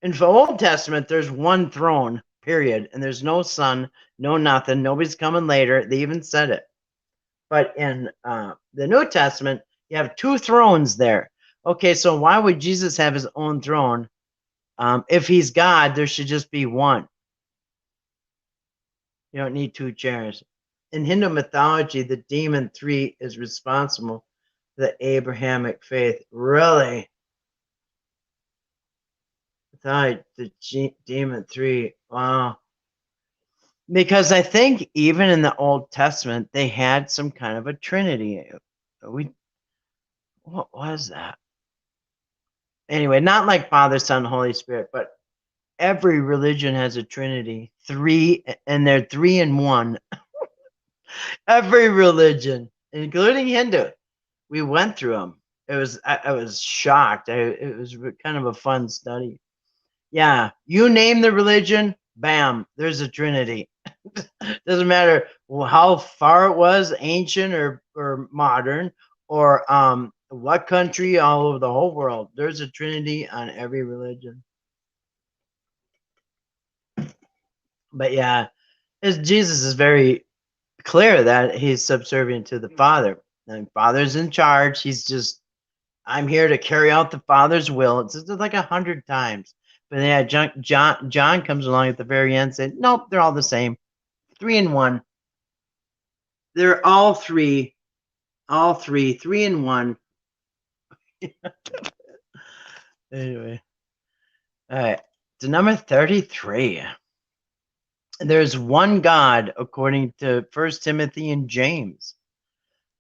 in the Old Testament, there's one throne, period. And there's no son, no nothing. Nobody's coming later. They even said it. But in the New Testament, you have two thrones there. Okay, so why would Jesus have his own throne? If he's God, there should just be one. You don't need two chairs. In Hindu mythology, the demon three is responsible for the Abrahamic faith. Really? I thought the demon three. Wow. Because I think even in the Old Testament, they had some kind of a trinity. What was that? Anyway, not like Father, Son, Holy Spirit, but every religion has a trinity. Three, and they're three in one. Every religion, including Hindu. We went through them. I was shocked. It was kind of a fun study. Yeah, you name the religion, bam, there's a trinity. Doesn't matter how far it was, ancient or modern, or what country, all over the whole world. There's a trinity on every religion. But yeah, Jesus is very clear that he's subservient to the Father. And Father's in charge. He's just, I'm here to carry out the Father's will. It's just like 100 times. But yeah, John comes along at the very end saying, nope, they're all the same. Three in one. They're all three, three in one. Anyway. All right. To number 33. There's one God according to 1 Timothy and James.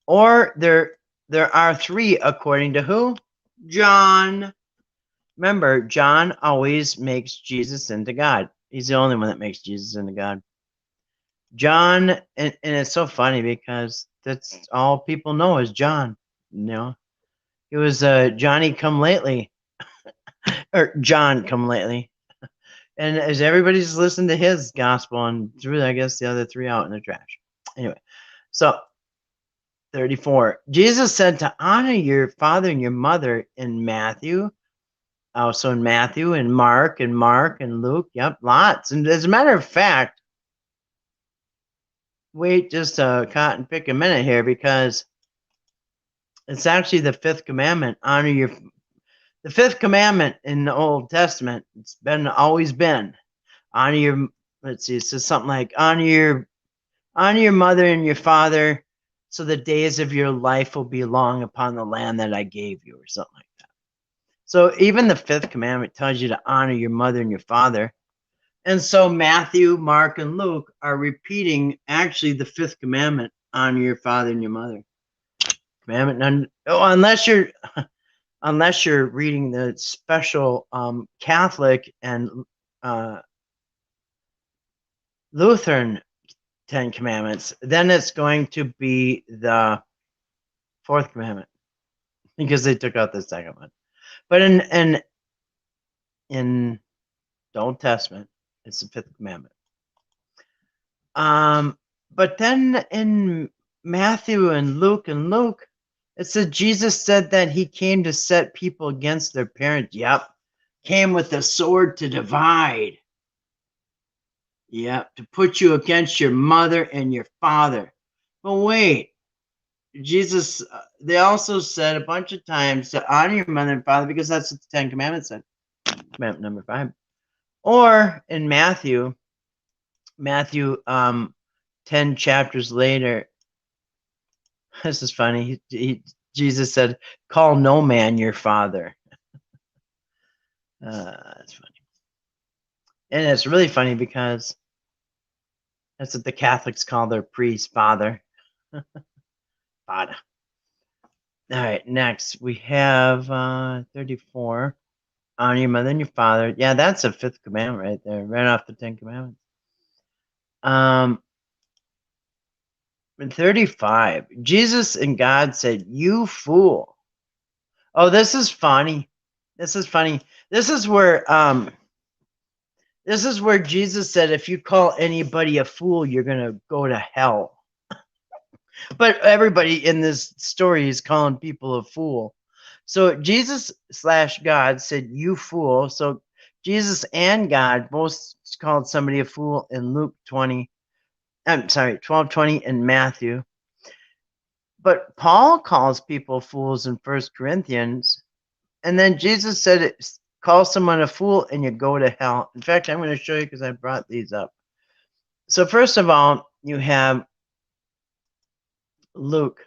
Or there are three according to who? John. Remember, John always makes Jesus into God. He's the only one that makes Jesus into God. John, and it's so funny because that's all people know is John. He was Johnny come lately, or John come lately. And as everybody's listened to his gospel and threw, I guess, the other three out in the trash. Anyway, so 34. Jesus said to honor your father and your mother in Matthew. Also in Matthew and Mark and Luke. Yep, lots. And as a matter of fact, wait just a cotton pick a minute here, because it's actually the fifth commandment. The fifth commandment in the Old Testament. It's always been honor your. Let's see. It says something like honor your mother and your father, so the days of your life will be long upon the land that I gave you, or something like that. So even the fifth commandment tells you to honor your mother and your father. And so Matthew, Mark, and Luke are repeating actually the fifth commandment, honor your father and your mother. Commandment none, unless you're reading the special Catholic and Lutheran 10 commandments, then it's going to be the fourth commandment, because they took out the second one. But in the Old Testament, it's the fifth commandment. But then in Matthew and Luke, it said Jesus said that he came to set people against their parents. Yep. Came with a sword to divide. Yep. To put you against your mother and your father. But wait, Jesus, they also said a bunch of times to honor your mother and father because that's what the Ten Commandments said. Commandment number 5. Or in Matthew, 10 chapters later, this is funny. Jesus said, call no man your father. That's funny. And it's really funny because that's what the Catholics call their priest, father. Father. All right, next we have 34. Honor your mother and your father. Yeah, that's a 5th commandment right there, right off the 10 Commandments. 35. Jesus and God said, you fool. Oh, this is funny. This is funny. This is where Jesus said, if you call anybody a fool, you're going to go to hell. But everybody in this story is calling people a fool. So Jesus / God said, you fool. So Jesus and God both called somebody a fool in Luke 20. I'm sorry, 12:20 in Matthew. But Paul calls people fools in 1 Corinthians. And then Jesus said, call someone a fool and you go to hell. In fact, I'm going to show you because I brought these up. So first of all, you have Luke.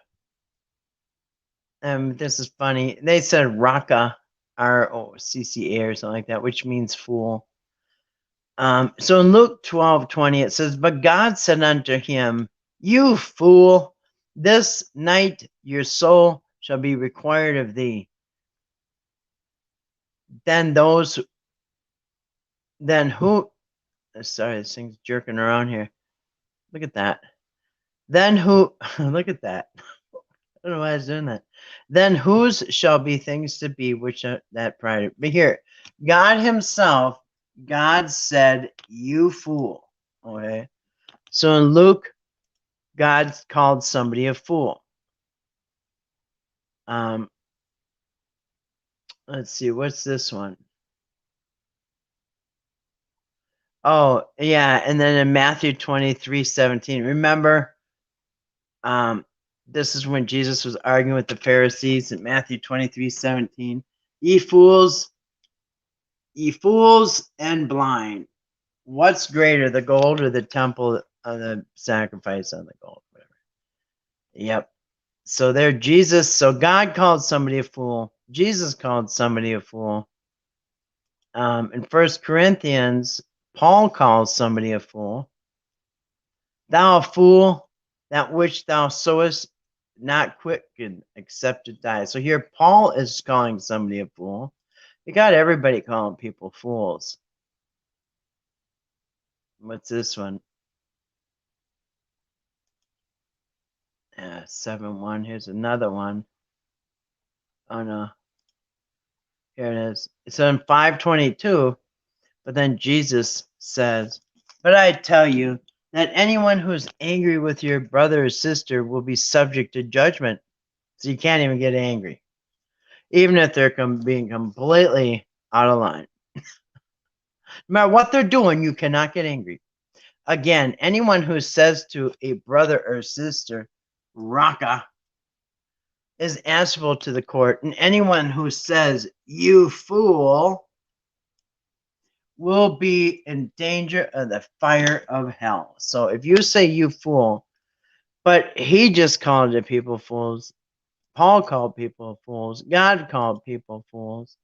This is funny. They said Raka, R-O-C-C-A or something like that, which means fool. So in Luke 12:20, it says, but God said unto him, you fool, this night your soul shall be required of thee. Then who, sorry, this thing's jerking around here. Look at that. Then who, look at that. I don't know why I was doing that. Then whose shall be things to be which that pride. But here, God himself, God said, you fool. Okay. So in Luke, God called somebody a fool. Let's see, what's this one? Oh, yeah, and then in Matthew 23:17, remember, this is when Jesus was arguing with the Pharisees in Matthew 23:17. Ye fools and blind. What's greater, the gold or the temple of the sacrifice on the gold? Whatever. Yep. So there, Jesus, so God called somebody a fool. Jesus called somebody a fool. In 1 Corinthians, Paul calls somebody a fool. Thou fool, that which thou sowest, not quick except to die. So here, Paul is calling somebody a fool. You got everybody calling people fools. What's this one? 7:1. Here's another one. Oh no. Here it is. It's in 5:22. But then Jesus says, but I tell you that anyone who's angry with your brother or sister will be subject to judgment. So you can't even get angry, even if they're being completely out of line. No matter what they're doing, you cannot get angry. Again, anyone who says to a brother or sister, Raka, is answerable to the court. And anyone who says, you fool, will be in danger of the fire of hell. So if you say you fool, but he just called the people fools, Paul called people fools, God called people fools,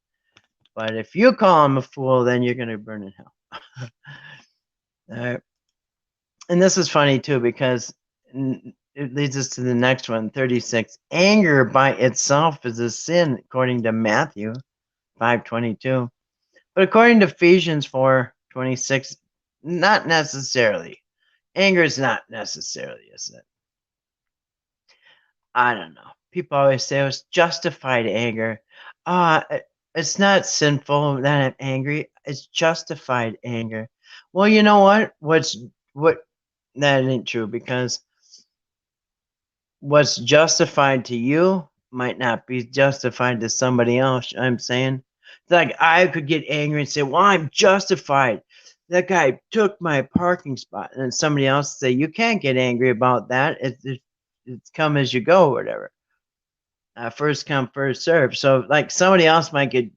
but if you call him a fool, then you're going to burn in hell. All right. And this is funny too, because it leads us to the next one, 36. Anger by itself is a sin, according to Matthew 5:22. But according to Ephesians 4:26, not necessarily. Anger is not necessarily a sin. I don't know. People always say it was justified anger. It's not sinful that I'm angry. It's justified anger. Well, you know what? What That ain't true, because what's justified to you might not be justified to somebody else. I'm saying, it's like I could get angry and say, "Well, I'm justified. That guy took my parking spot," and then somebody else say, "You can't get angry about that. It's come as you go, or whatever. First come, first serve." So, like, somebody else might get.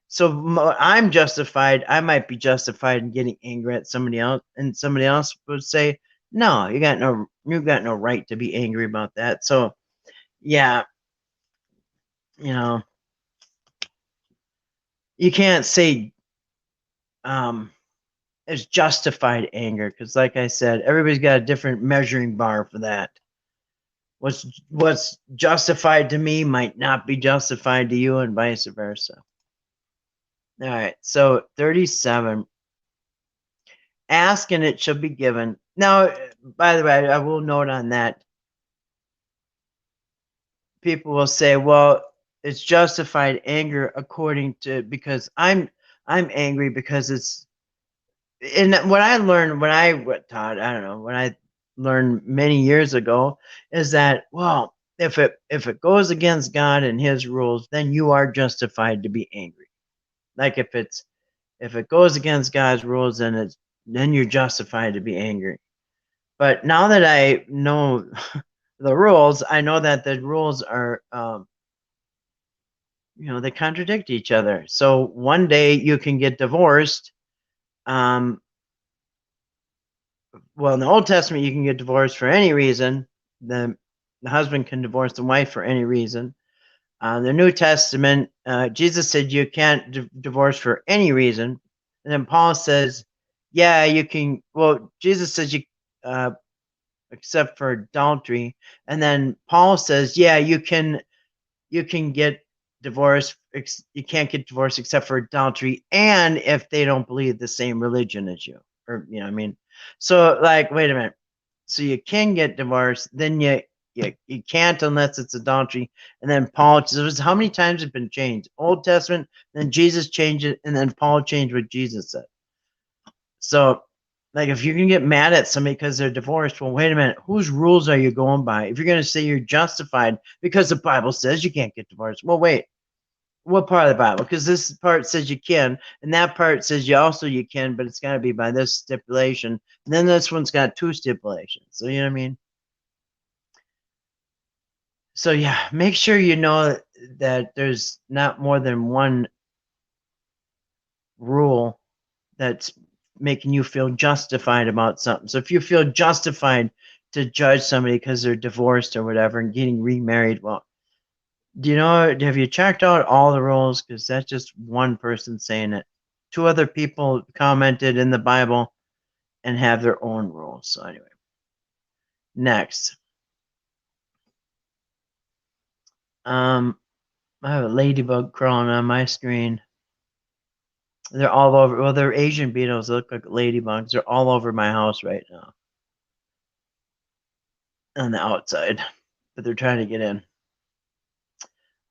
I'm justified. I might be justified in getting angry at somebody else, and somebody else would say, "No, you got no right to be angry about that." So, yeah, you know, you can't say it's justified anger, because, like I said, everybody's got a different measuring bar for that. What's justified to me might not be justified to you, and vice versa. All right, so 37. Ask and it shall be given. Now, by the way, I will note on that. People will say, "Well, it's justified anger according to, because I'm angry because it's." And what I learned when I was taught, I don't know, when I learned many years ago, is that, well, if it goes against God and His rules, then you are justified to be angry. Like if it goes against God's rules, then you're justified to be angry. But now that I know the rules, I know that the rules are, they contradict each other. So one day you can get divorced. Well, in the Old Testament, you can get divorced for any reason. The husband can divorce the wife for any reason. The New Testament, Jesus said you can't divorce for any reason. And then Paul says, yeah, you can. Well, Jesus says you, except for adultery. And then Paul says, yeah, you can get divorced. You can't get divorced except for adultery, and if they don't believe the same religion as you, or what I mean. So, like, wait a minute. So you can get divorced, then you can't unless it's adultery. And then Paul, how many times it's been changed? Old Testament, then Jesus changed it, and then Paul changed what Jesus said. So, like, if you can get mad at somebody because they're divorced, well, wait a minute, whose rules are you going by? If you're going to say you're justified because the Bible says you can't get divorced, well, wait, what part of the Bible? Because this part says you can, and that part says you can, but it's got to be by this stipulation. And then this one's got two stipulations. So, you know what I mean? So, yeah, make sure you know that there's not more than one rule that's making you feel justified about something. So if you feel justified to judge somebody because they're divorced or whatever and getting remarried, well, have you checked out all the rules? Because that's just one person saying it. Two other people commented in the Bible and have their own rules. So anyway, next. I have a ladybug crawling on my screen. They're all over. Well, they're Asian beetles. They look like ladybugs. They're all over my house right now. On the outside, but they're trying to get in.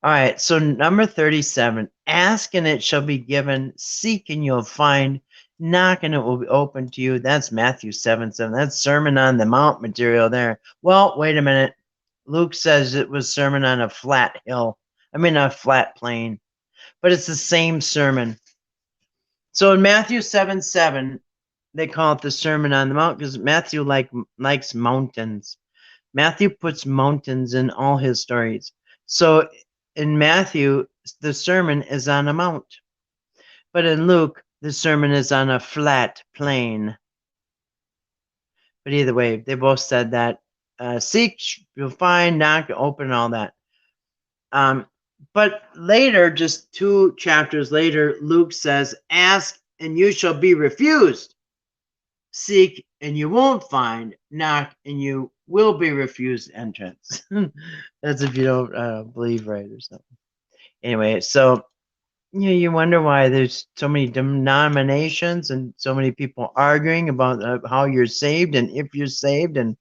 All right, so number 37, ask and it shall be given, seek and you'll find, knock and it will be open to you. That's Matthew 7:7. That's Sermon on the Mount material there. Well, wait a minute. Luke says it was sermon on a flat hill. A flat plain. But it's the same sermon. So in Matthew 7:7, they call it the Sermon on the Mount because Matthew likes mountains. Matthew puts mountains in all his stories. So in Matthew, the sermon is on a mount. But in Luke, the sermon is on a flat plain. But either way, they both said that. Seek, you'll find, knock, open, all that. But later, just 2 chapters later, Luke says, ask and you shall be refused. Seek and you won't find, knock and you will be refused entrance. That's if you don't believe right or something. Anyway, so you wonder why there's so many denominations and so many people arguing about how you're saved and if you're saved and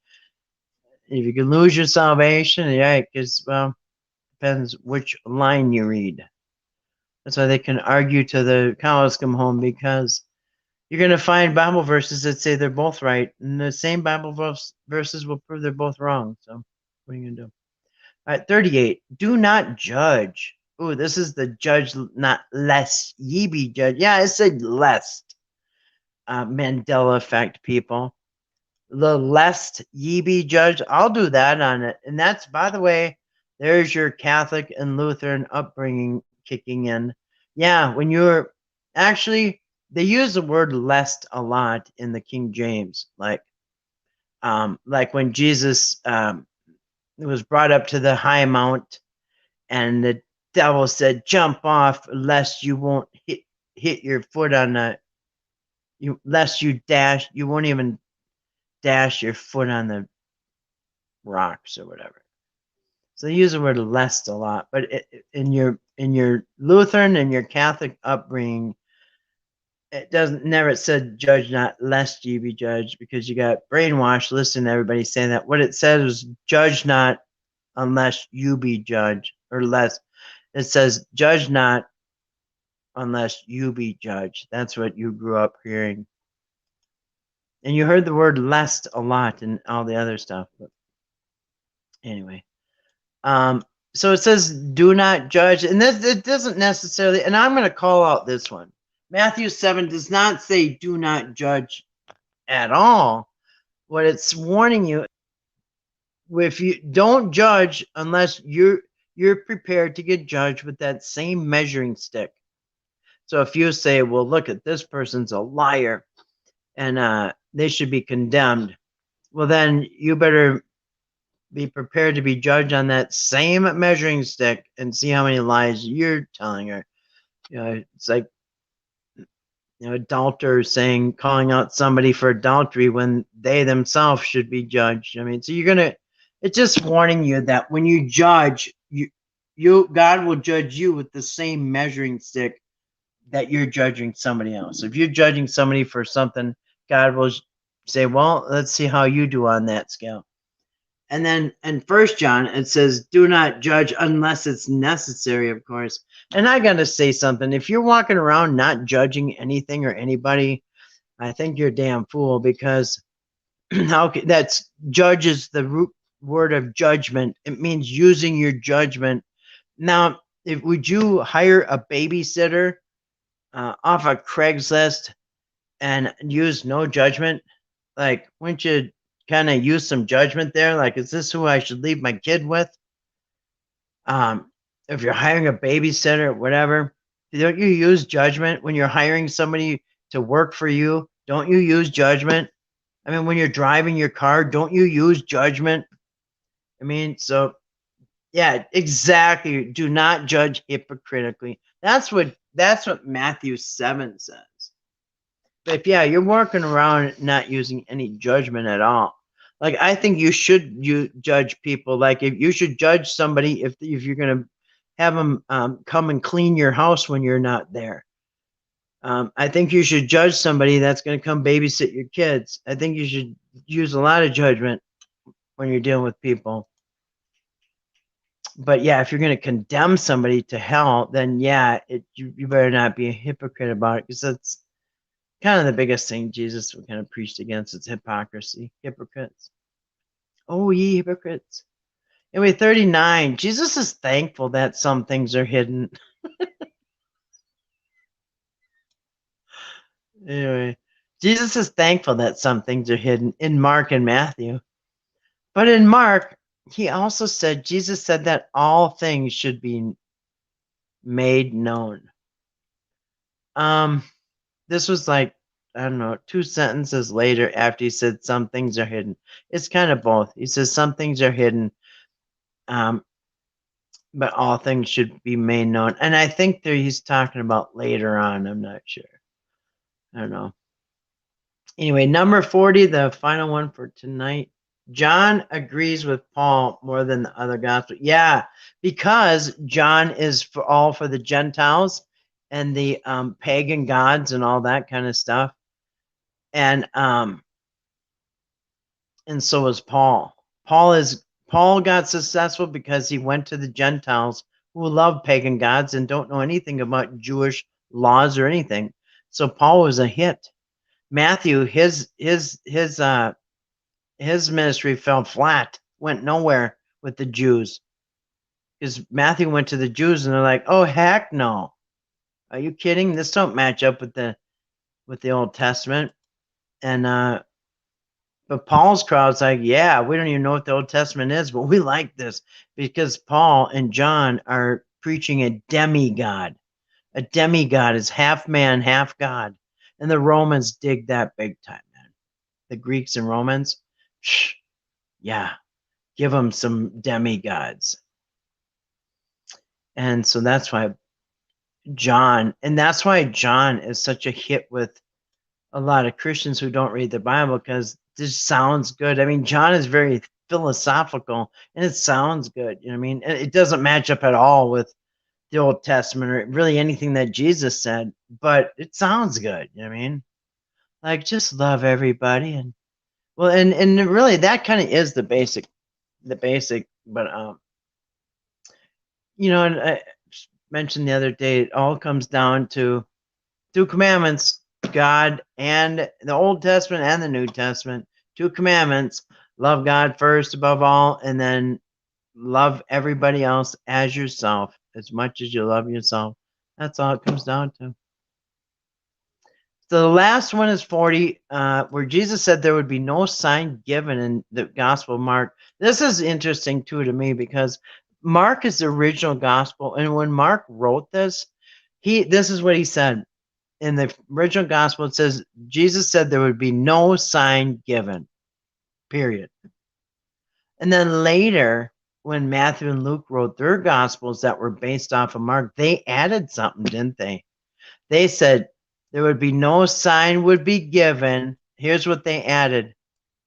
if you can lose your salvation. Yeah, because, well, depends which line you read. That's why they can argue till the cows come home, because You're going to find Bible verses that say they're both right, and the same Bible verses will prove they're both wrong. So, what are you going to do? All right, 38. Do not judge. Ooh, this is the judge, not lest ye be judged. Yeah, it said lest. Mandela effect, people. The lest ye be judged. I'll do that on it. And that's, by the way, there's your Catholic and Lutheran upbringing kicking in. Yeah, when you're actually, they use the word lest a lot in the King James, like when Jesus was brought up to the high mount, and the devil said, "Jump off, lest you won't hit your foot on lest you won't even dash your foot on the rocks or whatever." So they use the word lest a lot, but in your Lutheran and your Catholic upbringing, it never said judge not lest ye be judged, because you got brainwashed listening to everybody saying that. What it says is judge not unless you be judged, or less. It says judge not unless you be judged. That's what you grew up hearing. And you heard the word lest a lot in all the other stuff. But anyway. So it says do not judge. And this, it doesn't necessarily, and I'm going to call out this one. Matthew 7 does not say do not judge at all. What it's warning you, if you don't judge unless you're prepared to get judged with that same measuring stick. So if you say, well, look at this person's a liar and they should be condemned, well, then you better be prepared to be judged on that same measuring stick and see how many lies you're telling her. It's like, adulterers calling out somebody for adultery when they themselves should be judged. I mean, so it's just warning you that when you judge, God will judge you with the same measuring stick that you're judging somebody else. If you're judging somebody for something, God will say, well, let's see how you do on that scale. And then in 1 John, it says, do not judge unless it's necessary, of course. And I got to say something. If you're walking around not judging anything or anybody, I think you're a damn fool, because that's judge is the root word of judgment. It means using your judgment. Now, would you hire a babysitter off of Craigslist and use no judgment? Like, wouldn't you kind of use some judgment there? Like, is this who I should leave my kid with? If you're hiring a babysitter, whatever, don't you use judgment when you're hiring somebody to work for you? Don't you use judgment? I mean, when you're driving your car, don't you use judgment? I mean, so yeah, exactly. Do not judge hypocritically. That's what Matthew 7 says. But if, yeah, you're walking around not using any judgment at all. Like, I think you should judge people. Like, if you should judge somebody if you're going to have them come and clean your house when you're not there. I think you should judge somebody that's going to come babysit your kids. I think you should use a lot of judgment when you're dealing with people. But yeah, if you're going to condemn somebody to hell, then yeah, you better not be a hypocrite about it, because that's kind of the biggest thing Jesus kind of preached against. It's hypocrisy, hypocrites. Oh, ye hypocrites. Anyway, 39. Jesus is thankful that some things are hidden. Anyway, Jesus is thankful that some things are hidden in Mark and Matthew. But in Mark, he also said, Jesus said that all things should be made known. This was like, I don't know, 2 sentences later after he said some things are hidden. It's kind of both. He says some things are hidden, but all things should be made known. And I think that he's talking about later on. I'm not sure. I don't know. Anyway, number 40, the final one for tonight. John agrees with Paul more than the other gospels. Yeah, because John is for the Gentiles and the pagan gods and all that kind of stuff. And so is Paul. Paul got successful because he went to the Gentiles who love pagan gods and don't know anything about Jewish laws or anything. So Paul was a hit. Matthew, his ministry fell flat, went nowhere with the Jews. Because Matthew went to the Jews and they're like, "Oh heck no. Are you kidding? This don't match up with the Old Testament." And but Paul's crowd's like, "Yeah, we don't even know what the Old Testament is, but we like this because Paul and John are preaching a demigod. A demigod is half man, half God." And the Romans dig that big time, man. The Greeks and Romans, yeah, give them some demigods. And so that's why John is such a hit with a lot of Christians who don't read the Bible, because this sounds good. I mean, John is very philosophical and it sounds good. You know what I mean? It doesn't match up at all with the Old Testament or really anything that Jesus said, but it sounds good. You know what I mean? Like, just love everybody. And well, and really that kind of is the basic, but and I mentioned the other day, it all comes down to 2 commandments: God and the Old Testament and the New Testament. 2 commandments: love God first above all, and then love everybody else as yourself, as much as you love yourself. That's all it comes down to. So the last one is 40, where Jesus said there would be no sign given in the Gospel of Mark. This is interesting too to me, because Mark is the original gospel, and when Mark wrote this is what he said. In the original gospel, it says, Jesus said there would be no sign given, period. And then later, when Matthew and Luke wrote their gospels that were based off of Mark, they added something, didn't they? They said there would be no sign would be given. Here's what they added: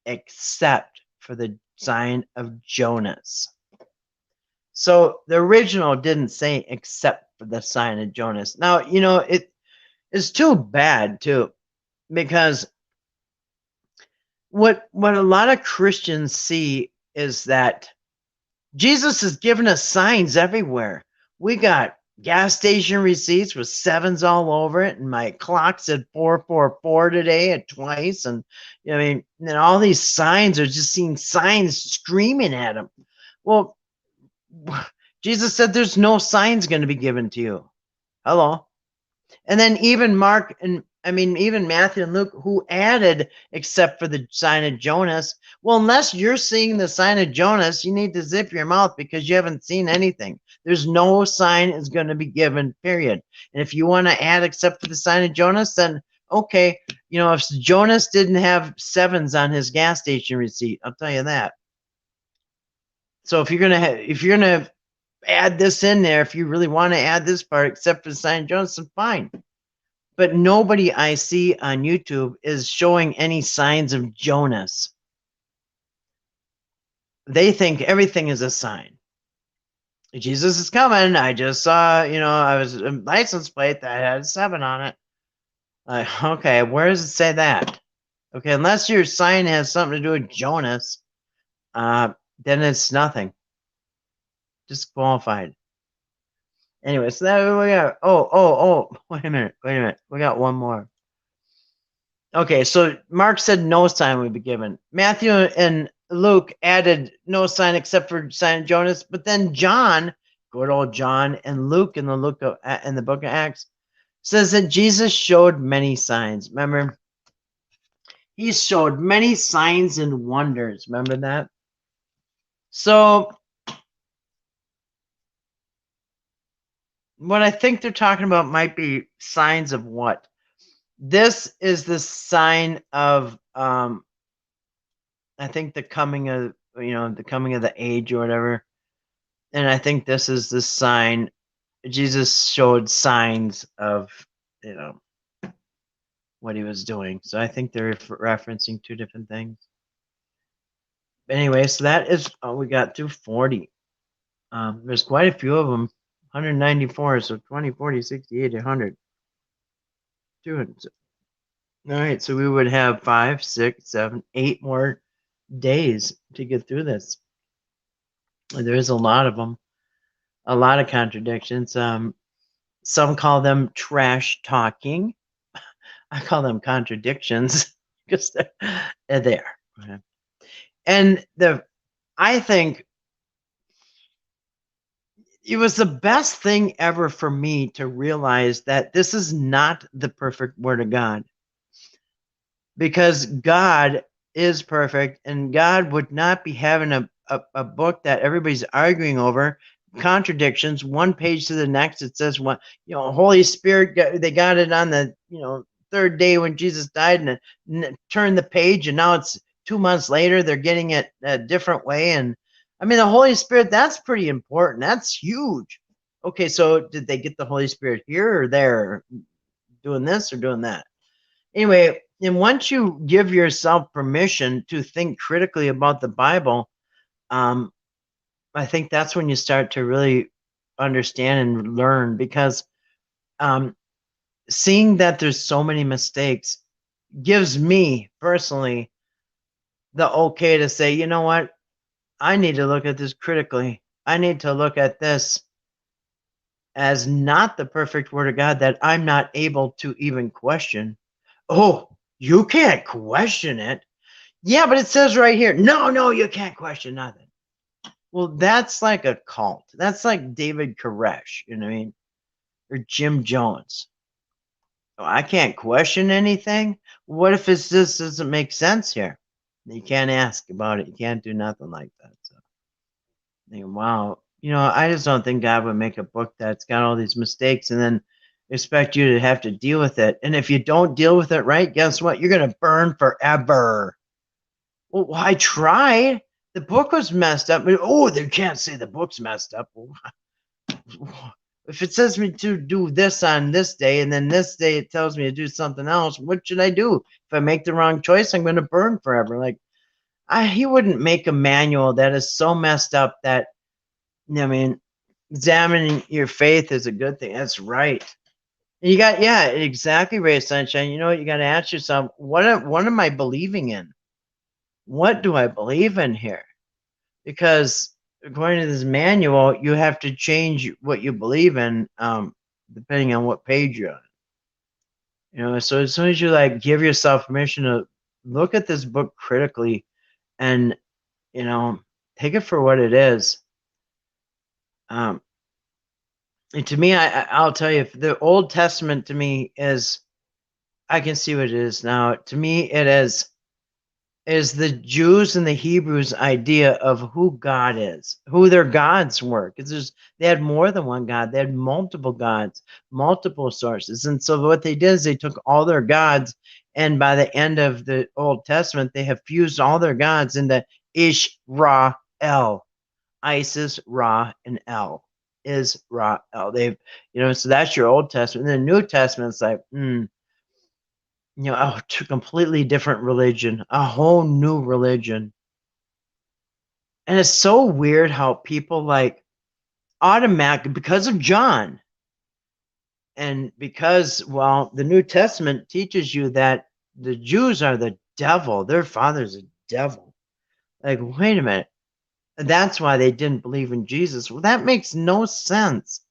except for the sign of Jonas. So the original didn't say except for the sign of Jonas. Now, it is too bad too, because what a lot of Christians see is that Jesus has given us signs everywhere. We got gas station receipts with 7s all over it, and my clock said 444 today at twice, and and all these signs are just seeing signs screaming at them. Well, Jesus said there's no signs going to be given to you. Hello. And then even Mark and even Matthew and Luke, who added except for the sign of Jonas. Well, unless you're seeing the sign of Jonas, you need to zip your mouth, because you haven't seen anything. There's no sign is going to be given, period. And if you want to add except for the sign of Jonas, then okay, if Jonas didn't have 7s on his gas station receipt, I'll tell you that. So if you're gonna add this in there, if you really want to add this part except for the sign of Jonas, then fine. But nobody I see on YouTube is showing any signs of Jonas. They think everything is a sign. Jesus is coming. I just saw, I was a license plate that had a 7 on it. Like, okay, where does it say that? Okay, unless your sign has something to do with Jonas, then it's nothing. Disqualified. Anyway, so that we got. Oh, wait a minute. We got one more. Okay, so Mark said no sign would be given. Matthew and Luke added no sign except for sign of Jonas, but then John, good old John, and Luke in the book of Acts says that Jesus showed many signs. Remember, he showed many signs and wonders. Remember that? So what I think they're talking about might be signs of what? This is the sign of I think the coming of the age or whatever. And I think this is the sign. Jesus showed signs of what he was doing. So I think they're referencing 2 different things. But anyway, so that is we got through 40. There's quite a few of them. 194, so 20, 40, 60, 80, 100. 200. All right, so we would have 5, 6, 7, 8 more days to get through this. There's a lot of them, a lot of contradictions. Some call them trash talking. I call them contradictions because they're there. Okay. And I think it was the best thing ever for me to realize that this is not the perfect word of God, because God is perfect and God would not be having a book that everybody's arguing over. Contradictions, one page to the next. It says, "What, Holy Spirit, they got it on the third day when Jesus died, and turned the page, and now it's 2 months later. They're getting it a different way." And I mean, the Holy Spirit, that's pretty important. That's huge. Okay, so did they get the Holy Spirit here or there, doing this or doing that? Anyway, and once you give yourself permission to think critically about the Bible, um, I think that's when you start to really understand and learn, because um, seeing that there's so many mistakes gives me personally the okay to say, you know what, I need to look at this critically. I need to look at this as not the perfect word of God that I'm not able to even question. Oh, you can't question it. Yeah, but it says right here, no, you can't question nothing. Well, that's like a cult. That's like David Koresh, you know what I mean? Or Jim Jones. Oh, I can't question anything. What if this doesn't make sense here? You can't ask about it. You can't do nothing like that. So, wow, I just don't think God would make a book that's got all these mistakes and then expect you to have to deal with it. And if you don't deal with it right, guess what? You're going to burn forever. Well, I tried. The book was messed up. Oh, they can't say the book's messed up. If it says me to do this on this day, and then this day it tells me to do something else, what should I do? If I make the wrong choice, I'm going to burn forever. Like, he wouldn't make a manual that is so messed up that, I mean, examining your faith is a good thing. That's right. You got, yeah, exactly, Ray Sunshine. You know what? You got to ask yourself, what am I believing in? What do I believe in here? Because according to this manual, you have to change what you believe in, depending on what page you're on. So as soon as you give yourself permission to look at this book critically and take it for what it is. And to me, I'll tell you, the Old Testament to me is, I can see what it is now. To me, it is the Jews and the Hebrews' idea of who God is, who their gods were. Because they had more than one God. They had multiple gods, multiple sources. And so what they did is they took all their gods, and by the end of the Old Testament, they have fused all their gods into Ish, Ra, El. Isis, Ra, and El. Is Ra, El. They've, so that's your Old Testament. And the New Testament, it's like, a completely different religion, a whole new religion. And it's so weird how people automatically, because of John, and because, the New Testament teaches you that the Jews are the devil, their father's a devil. Like, wait a minute. That's why they didn't believe in Jesus. Well, that makes no sense.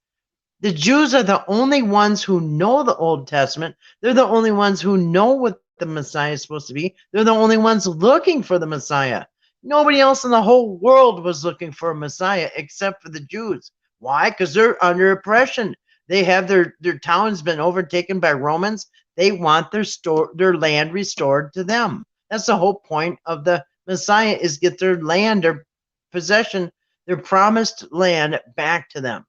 The Jews are the only ones who know the Old Testament. They're the only ones who know what the Messiah is supposed to be. They're the only ones looking for the Messiah. Nobody else in the whole world was looking for a Messiah except for the Jews. Why? Because they're under oppression. They have their towns been overtaken by Romans. They want their land restored to them. That's the whole point of the Messiah, is get their land, their possession, their promised land back to them.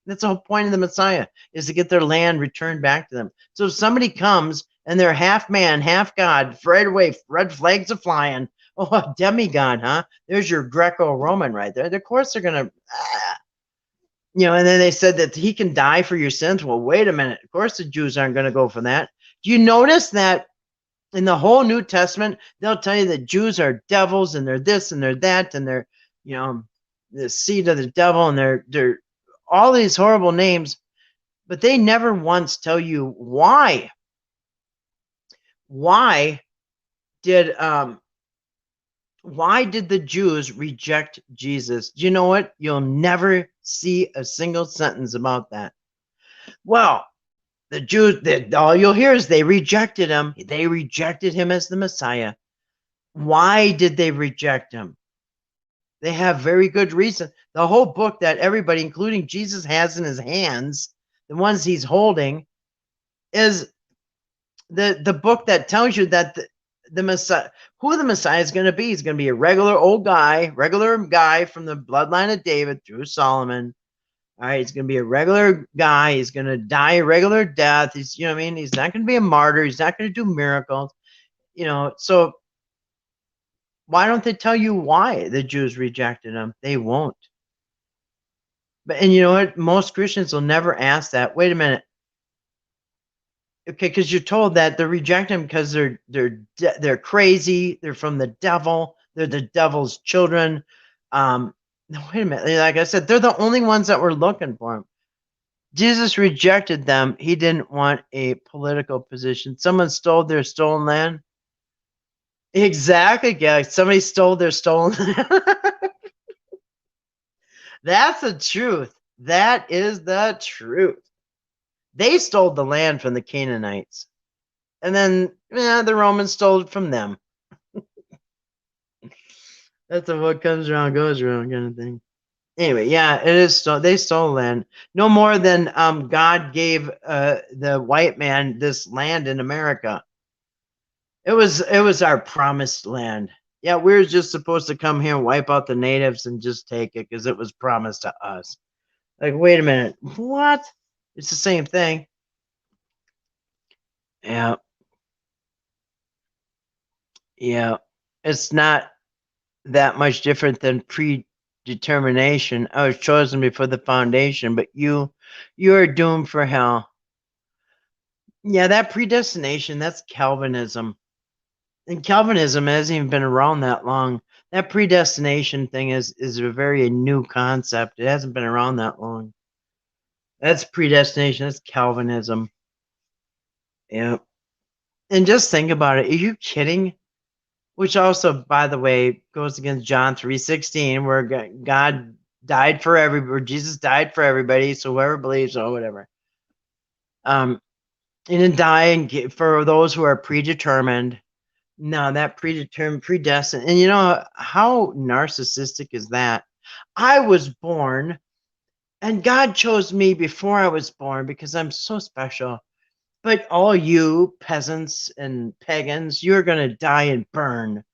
That's the whole point of the Messiah, is to get their land returned back to them. So if somebody comes and they're half man, half God, right away, red flags are flying. Oh, a demigod, huh? There's your Greco-Roman right there. Of course they're going to, and then they said that he can die for your sins. Well, wait a minute. Of course the Jews aren't going to go for that. Do you notice that in the whole New Testament, they'll tell you that Jews are devils and they're this and they're that and they're, the seed of the devil and they're all these horrible names, but they never once tell you why. Why did the Jews reject Jesus? Do you know what? You'll never see a single sentence about that. Well, The Jews, all you'll hear is they rejected him. They rejected him as the Messiah. Why did they reject him? They have very good reason. The whole book that everybody, including Jesus, has in his hands, the ones he's holding, is the book that tells you that the Messiah, who the Messiah is going to be. He's going to be a regular guy from the bloodline of David through Solomon. All right, he's going to be a regular guy. He's going to die a regular death. He's, you know what I mean? He's not going to be a martyr. He's not going to do miracles. You know, so why don't they tell you why the Jews rejected him? They won't. And you know what? Most Christians will never ask that. Wait a minute. Okay, because you're told that they're rejecting him because they're crazy. They're from the devil. They're the devil's children. No, wait a minute. Like I said, they're the only ones that were looking for him. Jesus rejected them. He didn't want a political position. Someone stole their stolen land. Exactly, guys. Somebody stole their stolen land. That's the truth. That is the truth. They stole the land from the Canaanites. And then the Romans stole it from them. That's what comes around goes around kind of thing. Anyway, yeah, it is. They stole land. No more than God gave the white man this land in America. It was our promised land. Yeah, we were just supposed to come here and wipe out the natives and just take it because it was promised to us. Like, wait a minute, what? It's the same thing. Yeah. Yeah. It's not that much different than predetermination. I was chosen before the foundation, but you are doomed for hell. Yeah, that predestination, that's Calvinism. And Calvinism hasn't even been around that long. That predestination thing is a very new concept. It hasn't been around that long. That's predestination. That's Calvinism. Yeah. And just think about it. Are you kidding? Which also, by the way, goes against John 3:16, where God died for everybody, or Jesus died for everybody, so whoever believes, or whatever. He didn't die and for those who are predetermined. No, that predetermined, predestined. And you know, how narcissistic is that? I was born, and God chose me before I was born because I'm so special. But all you peasants and pagans, you're going to die and burn.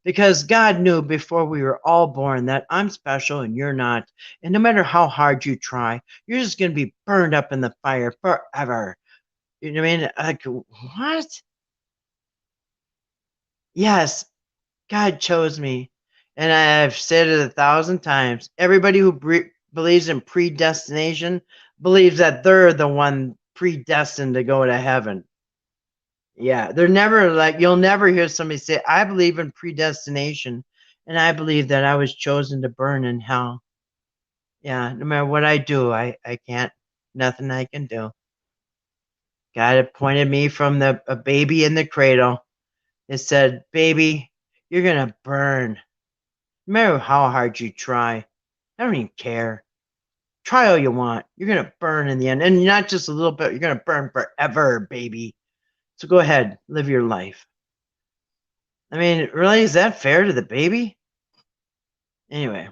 Because God knew before we were all born that I'm special and you're not. And no matter how hard you try, you're just going to be burned up in the fire forever. You know what I mean? Like, what? Yes, God chose me. And I've said it 1,000 times. Everybody who believes in predestination believes that they're the one predestined to go to heaven. Yeah, they're never like, you'll never hear somebody say, I believe in predestination and I believe that I was chosen to burn in hell. Yeah, no matter what I do, I can't, nothing I can do. God appointed me from a baby in the cradle. It said, baby, you're going to burn. No matter how hard you try, I don't even care. Try all you want. You're going to burn in the end. And not just a little bit, you're going to burn forever, baby. So go ahead, live your life. I mean, really, is that fair to the baby? Anyway,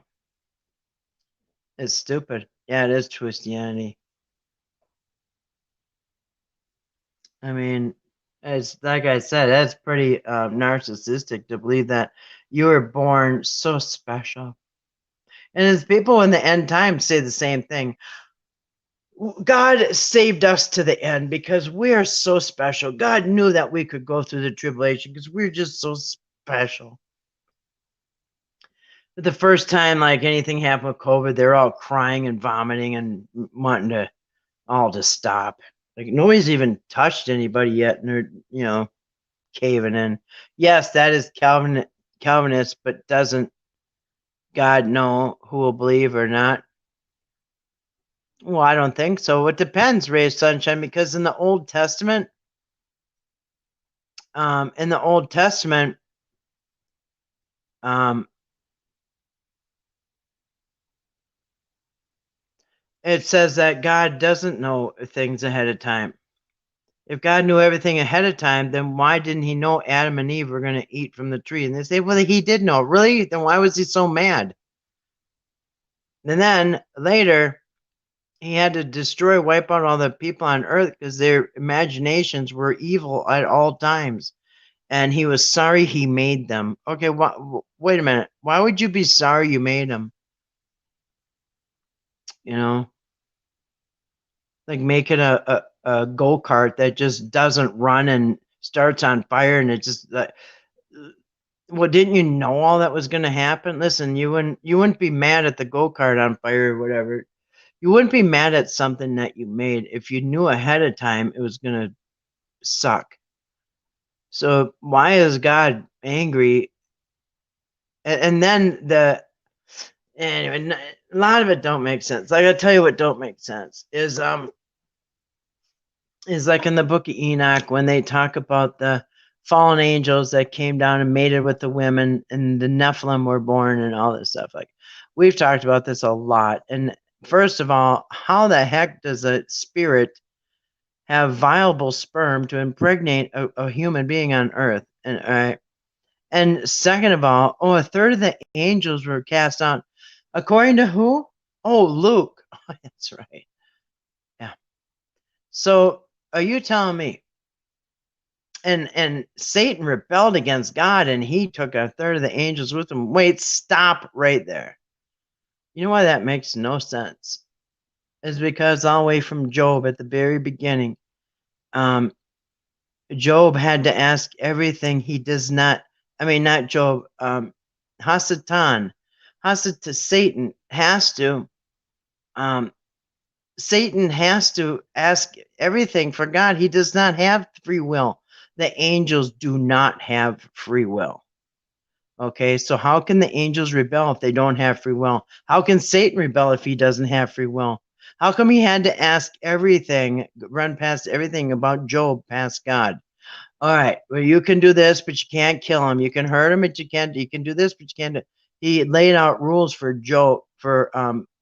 it's stupid. Yeah, it is Christianity. I mean, it's like I said, that's pretty narcissistic to believe that you were born so special. And as people in the end times say the same thing, God saved us to the end because we are so special. God knew that we could go through the tribulation because we're just so special. But the first time like anything happened with COVID, they're all crying and vomiting and wanting to all to stop. Like nobody's even touched anybody yet, and they're caving in. Yes, that is Calvinist, but doesn't God know who will believe or not? Well, I don't think so. It depends, Ray of Sunshine, because in the Old Testament, um, it says that God doesn't know things ahead of time. If God knew everything ahead of time, then why didn't he know Adam and Eve were going to eat from the tree? And they say, well, he did know. Really? Then why was he so mad? And then later, he had to destroy, wipe out all the people on earth because their imaginations were evil at all times. And he was sorry he made them. Okay, wait a minute. Why would you be sorry you made them? You know, like making a go-kart that just doesn't run and starts on fire and it just well, didn't you know all that was going to happen? Listen, you wouldn't be mad at the go-kart on fire or whatever. You wouldn't be mad at something that you made if you knew ahead of time it was going to suck. So why is God angry? And then anyway, a lot of it don't make sense. Like I tell you what don't make sense is like in the book of Enoch when they talk about the fallen angels that came down and mated with the women and the Nephilim were born and all this stuff. Like we've talked about this a lot. And first of all, how the heck does a spirit have viable sperm to impregnate a human being on earth? And second of all, a third of the angels were cast out. According to who? Oh, Luke. That's right. Yeah. So are you telling me? And Satan rebelled against God and he took a third of the angels with him. Wait, stop right there. You know why that makes no sense? Is because all the way from Job at the very beginning, Job had to ask everything he does not, I mean, not Job, Hasatan, Satan has to, Satan has to ask everything for God. He does not have free will. The angels do not have free will. Okay, so how can the angels rebel if they don't have free will? How can Satan rebel if he doesn't have free will? How come he had to ask everything, run past everything about Job past God? All right, well, you can do this, but you can't kill him. You can hurt him, but you can't. You can do this, but you can't do. He laid out rules for Job, for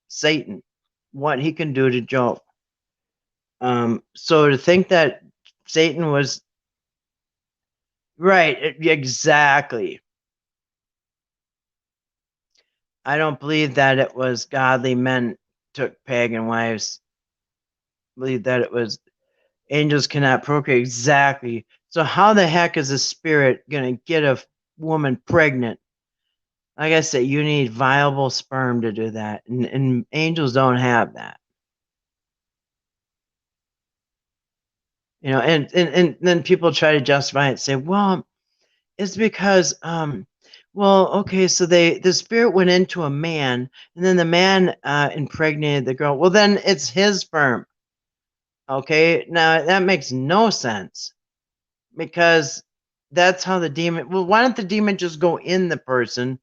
Satan, what he can do to Job. So to think that Satan was right, exactly. I don't believe that it was godly men took pagan wives. I believe that it was angels cannot procreate. Exactly. So how the heck is a spirit going to get a woman pregnant? Like I said, you need viable sperm to do that. And angels don't have that. You know, and then people try to justify it and say, well, it's because well, okay, so the spirit went into a man and then the man impregnated the girl. Well, then it's his sperm. Okay, now that makes no sense because that's how the demon. Well, why don't the demon just go in the person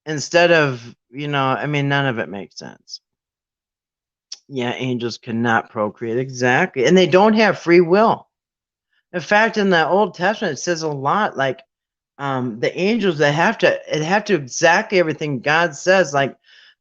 instead of, I mean, none of it makes sense. Yeah, angels cannot procreate. Exactly. And they don't have free will. In fact, in the Old Testament, it says a lot like the angels that have to exactly everything God says, like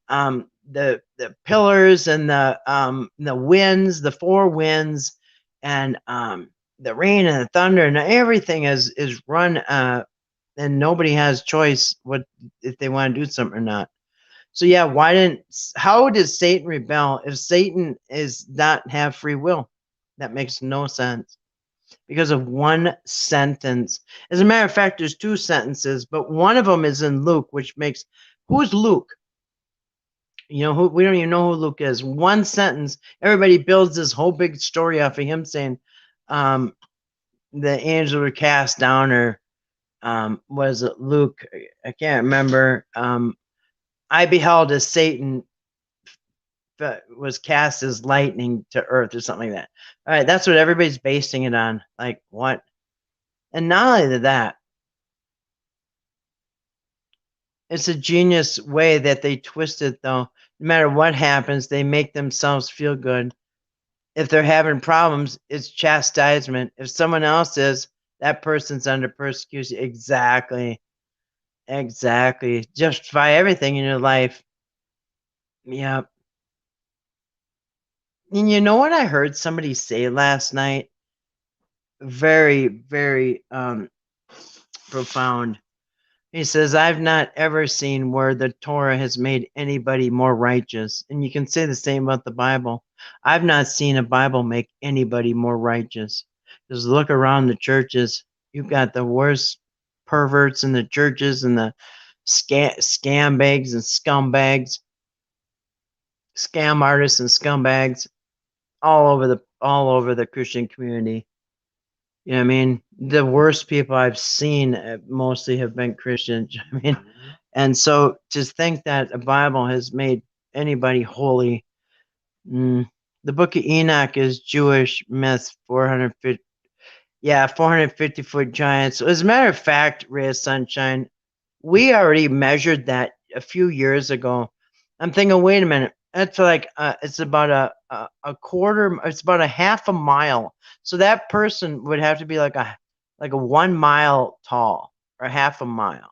the pillars and the winds, the four winds, and the rain and the thunder and everything is run and nobody has choice what if they want to do something or not. So yeah, how does Satan rebel if Satan is not have free will? That makes no sense because of one sentence. As a matter of fact, there's two sentences, but one of them is in Luke, which makes who's Luke? We don't even know who Luke is. One sentence, everybody builds this whole big story off of him saying the angels were cast down, or was it Luke? I can't remember. I beheld as Satan was cast as lightning to earth or something like that. All right, that's what everybody's basing it on. Like what? And not only that, it's a genius way that they twist it though. No matter what happens, they make themselves feel good. If they're having problems, it's chastisement. If someone else is, that person's under persecution. Exactly. Exactly. Justify everything in your life. Yeah. And you know what I heard somebody say last night? very, very profound. He says, I've not ever seen where the Torah has made anybody more righteous. And you can say the same about the Bible. I've not seen a Bible make anybody more righteous. Just look around the churches. You've got the worst perverts in the churches and the scam bags and scumbags, scam artists and scumbags all over the Christian community. You know what I mean? The worst people I've seen mostly have been Christians. I mean, and so to think that a Bible has made anybody holy. The book of Enoch is Jewish myth, 450. Yeah, 450-foot giants. As a matter of fact, Ray of Sunshine, we already measured that a few years ago. I'm thinking, wait a minute, that's like it's about a quarter. It's about a half a mile. So that person would have to be like a 1 mile tall or half a mile.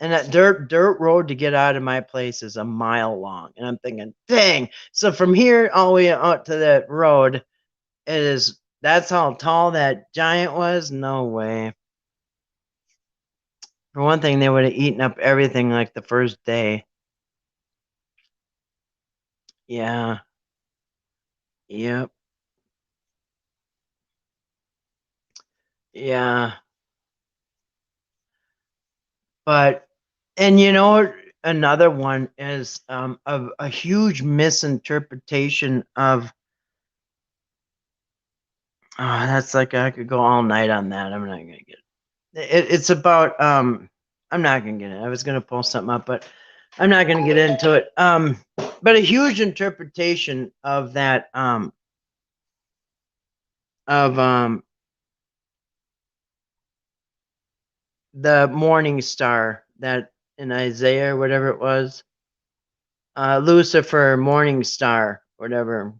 And that dirt road to get out of my place is a mile long. And I'm thinking, dang. So from here all the way out to that road, that's how tall that giant was? No way. For one thing, they would have eaten up everything like the first day. Yeah. Yep. Yeah. But, and you know, another one is a huge misinterpretation of, that's like, I could go all night on that. I'm not going to get it. It's about, I'm not going to get it. I was going to pull something up, but I'm not going to get into it. But a huge interpretation of that, the morning star that in Isaiah, whatever it was, Lucifer, morning star, whatever,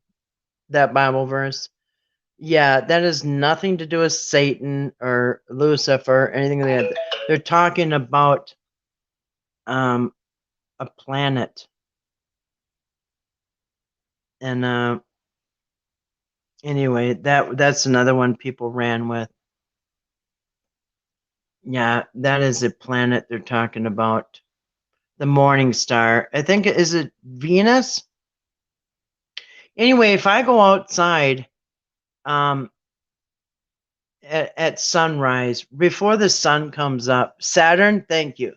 that Bible verse. Yeah, that has nothing to do with Satan or Lucifer, or anything like that. They're talking about a planet. And anyway, that's another one people ran with. Yeah, that is a planet they're talking about. The morning star. I think, is it Venus? Anyway, if I go outside at sunrise, before the sun comes up, Saturn, thank you.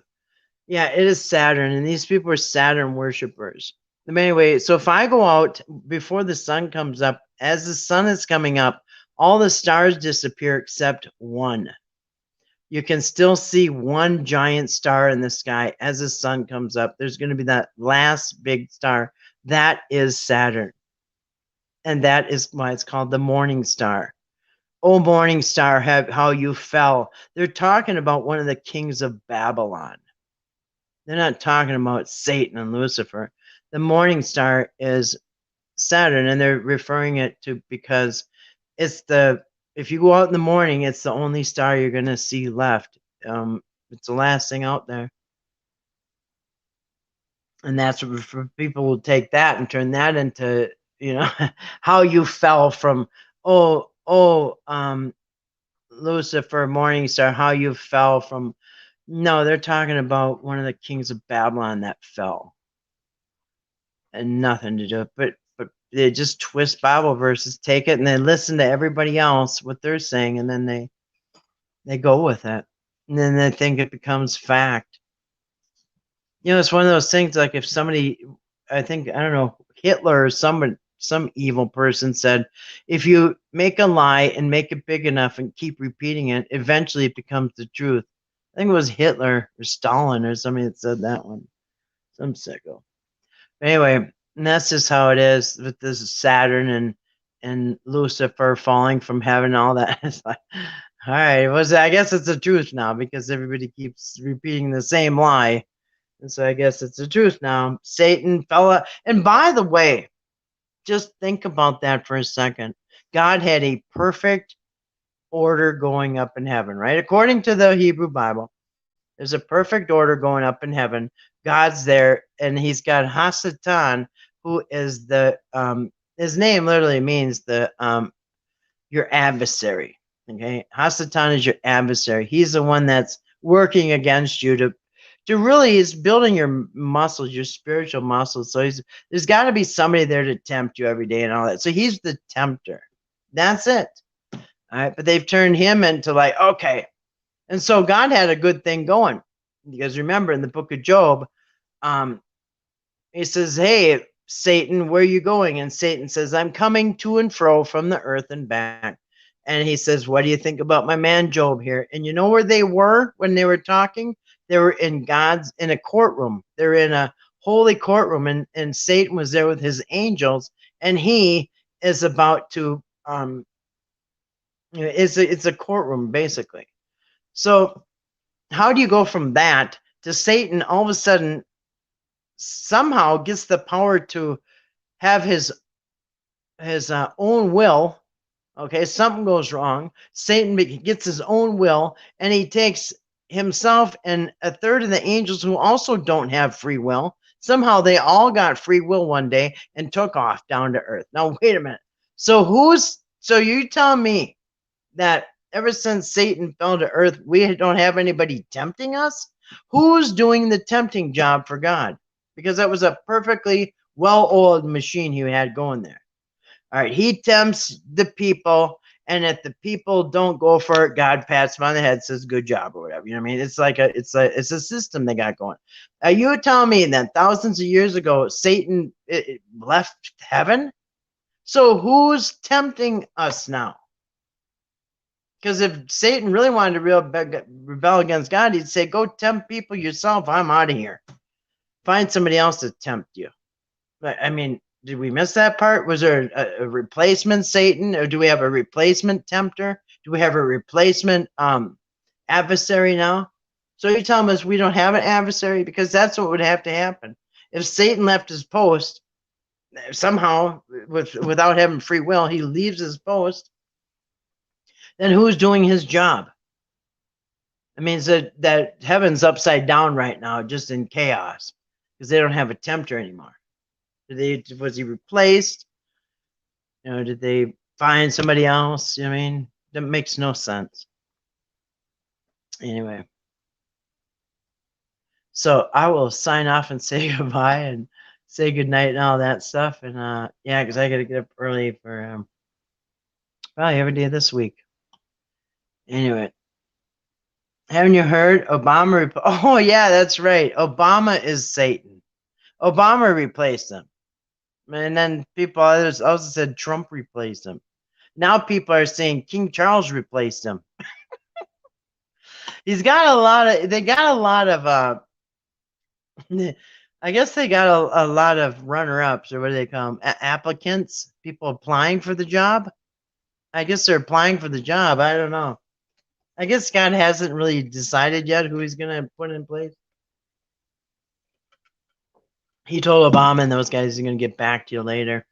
Yeah, it is Saturn, and these people are Saturn worshipers. Anyway, so if I go out before the sun comes up, as the sun is coming up, all the stars disappear except one. You can still see one giant star in the sky as the sun comes up. There's going to be that last big star. That is Saturn. And that is why it's called the morning star. Oh, morning star, how you fell. They're talking about one of the kings of Babylon. They're not talking about Satan and Lucifer. The morning star is Saturn, and they're referring it to because it's if you go out in the morning, it's the only star you're going to see left. It's the last thing out there. And that's for people will take that and turn that into, how you fell from, Lucifer, morning star, how you fell from. No, they're talking about one of the kings of Babylon that fell. And nothing to do with it. But they just twist Bible verses, take it, and they listen to everybody else, what they're saying, and then they go with it. And then they think it becomes fact. It's one of those things like if somebody, I don't know, Hitler or some evil person said, if you make a lie and make it big enough and keep repeating it, eventually it becomes the truth. I think it was Hitler or Stalin or somebody that said that one. Some sicko. Anyway, and that's just how it is with this Saturn and Lucifer falling from heaven, all that. It's like, all right, I guess it's the truth now because everybody keeps repeating the same lie. And so I guess it's the truth now. Satan fell out. And by the way, just think about that for a second. God had a perfect order going up in heaven, right? According to the Hebrew Bible, there's a perfect order going up in heaven. God's there, and he's got Hasatan, who is his name literally means your adversary. Okay, Hasatan is your adversary. He's the one that's working against you to really is building your muscles, your spiritual muscles. So there's got to be somebody there to tempt you every day and all that. So he's the tempter. That's it. All right, but they've turned him into like, okay. And so God had a good thing going, because remember in the book of Job, he says, hey, Satan, where are you going? And Satan says, I'm coming to and fro from the earth and back. And he says, what do you think about my man Job here? And you know where they were when they were talking? They were in a courtroom. They're in a holy courtroom, and Satan was there with his angels, and he is about to it's a courtroom basically. So how do you go from that to Satan all of a sudden somehow gets the power to have his own will? Okay, something goes wrong. Satan gets his own will, and he takes himself and a third of the angels who also don't have free will. Somehow they all got free will one day and took off down to earth. Now, wait a minute. So you tell me that ever since Satan fell to earth, we don't have anybody tempting us? Who's doing the tempting job for God? Because that was a perfectly well-oiled machine he had going there. All right, he tempts the people, and if the people don't go for it, God pats them on the head, says "good job" or whatever. You know what I mean? It's like it's a system they got going. Are you telling me that thousands of years ago Satan left heaven? So who's tempting us now? Because if Satan really wanted to rebel against God, he'd say, "Go tempt people yourself. I'm out of here. Find somebody else to tempt you." I mean, did we miss that part? Was there a replacement Satan, or do we have a replacement tempter? Do we have a replacement adversary now? So you're telling us we don't have an adversary? Because that's what would have to happen. If Satan left his post, somehow, without having free will, he leaves his post, then who's doing his job? It means that heaven's upside down right now, just in chaos, because they don't have a tempter anymore. Was he replaced? Did they find somebody else? I mean, that makes no sense. Anyway, so I will sign off and say goodbye and say goodnight and all that stuff. And yeah, because I got to get up early for probably every day this week. Anyway, haven't you heard Obama? Oh yeah, that's right. Obama is Satan. Obama replaced him. And then others also said Trump replaced him. Now people are saying King Charles replaced him. They got a lot of I guess they got a lot of runner-ups, or what do they call them? Applicants, people applying for the job. I guess they're applying for the job. I don't know. I guess God hasn't really decided yet who he's going to put in place. He told Obama and those guys he's going to get back to you later.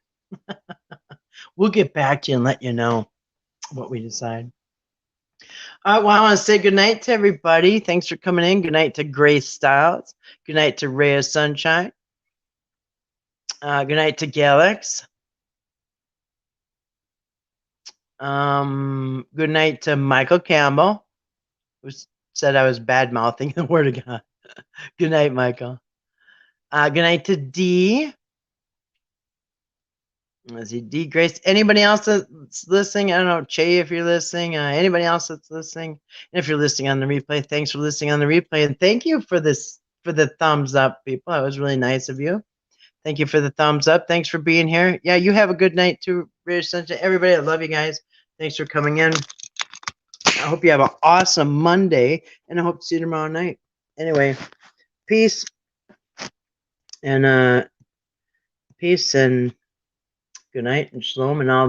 We'll get back to you and let you know what we decide. All right, well, I want to say good night to everybody. Thanks for coming in. Good night to Grace Styles. Good night to Ray of Sunshine. Good night to Galax. Good night to Michael Campbell, who said I was bad-mouthing the word of God. Good night, Michael. Good night to D. Let's see, D. Grace. Anybody else that's listening? I don't know, Che, if you're listening. Anybody else that's listening? And if you're listening on the replay, thanks for listening on the replay. And thank you for the thumbs up, people. That was really nice of you. Thank you for the thumbs up. Thanks for being here. Yeah, you have a good night too, Rich Sunshine. Everybody, I love you guys. Thanks for coming in. I hope you have an awesome Monday, and I hope to see you tomorrow night. Anyway, peace and good night and shalom, and all.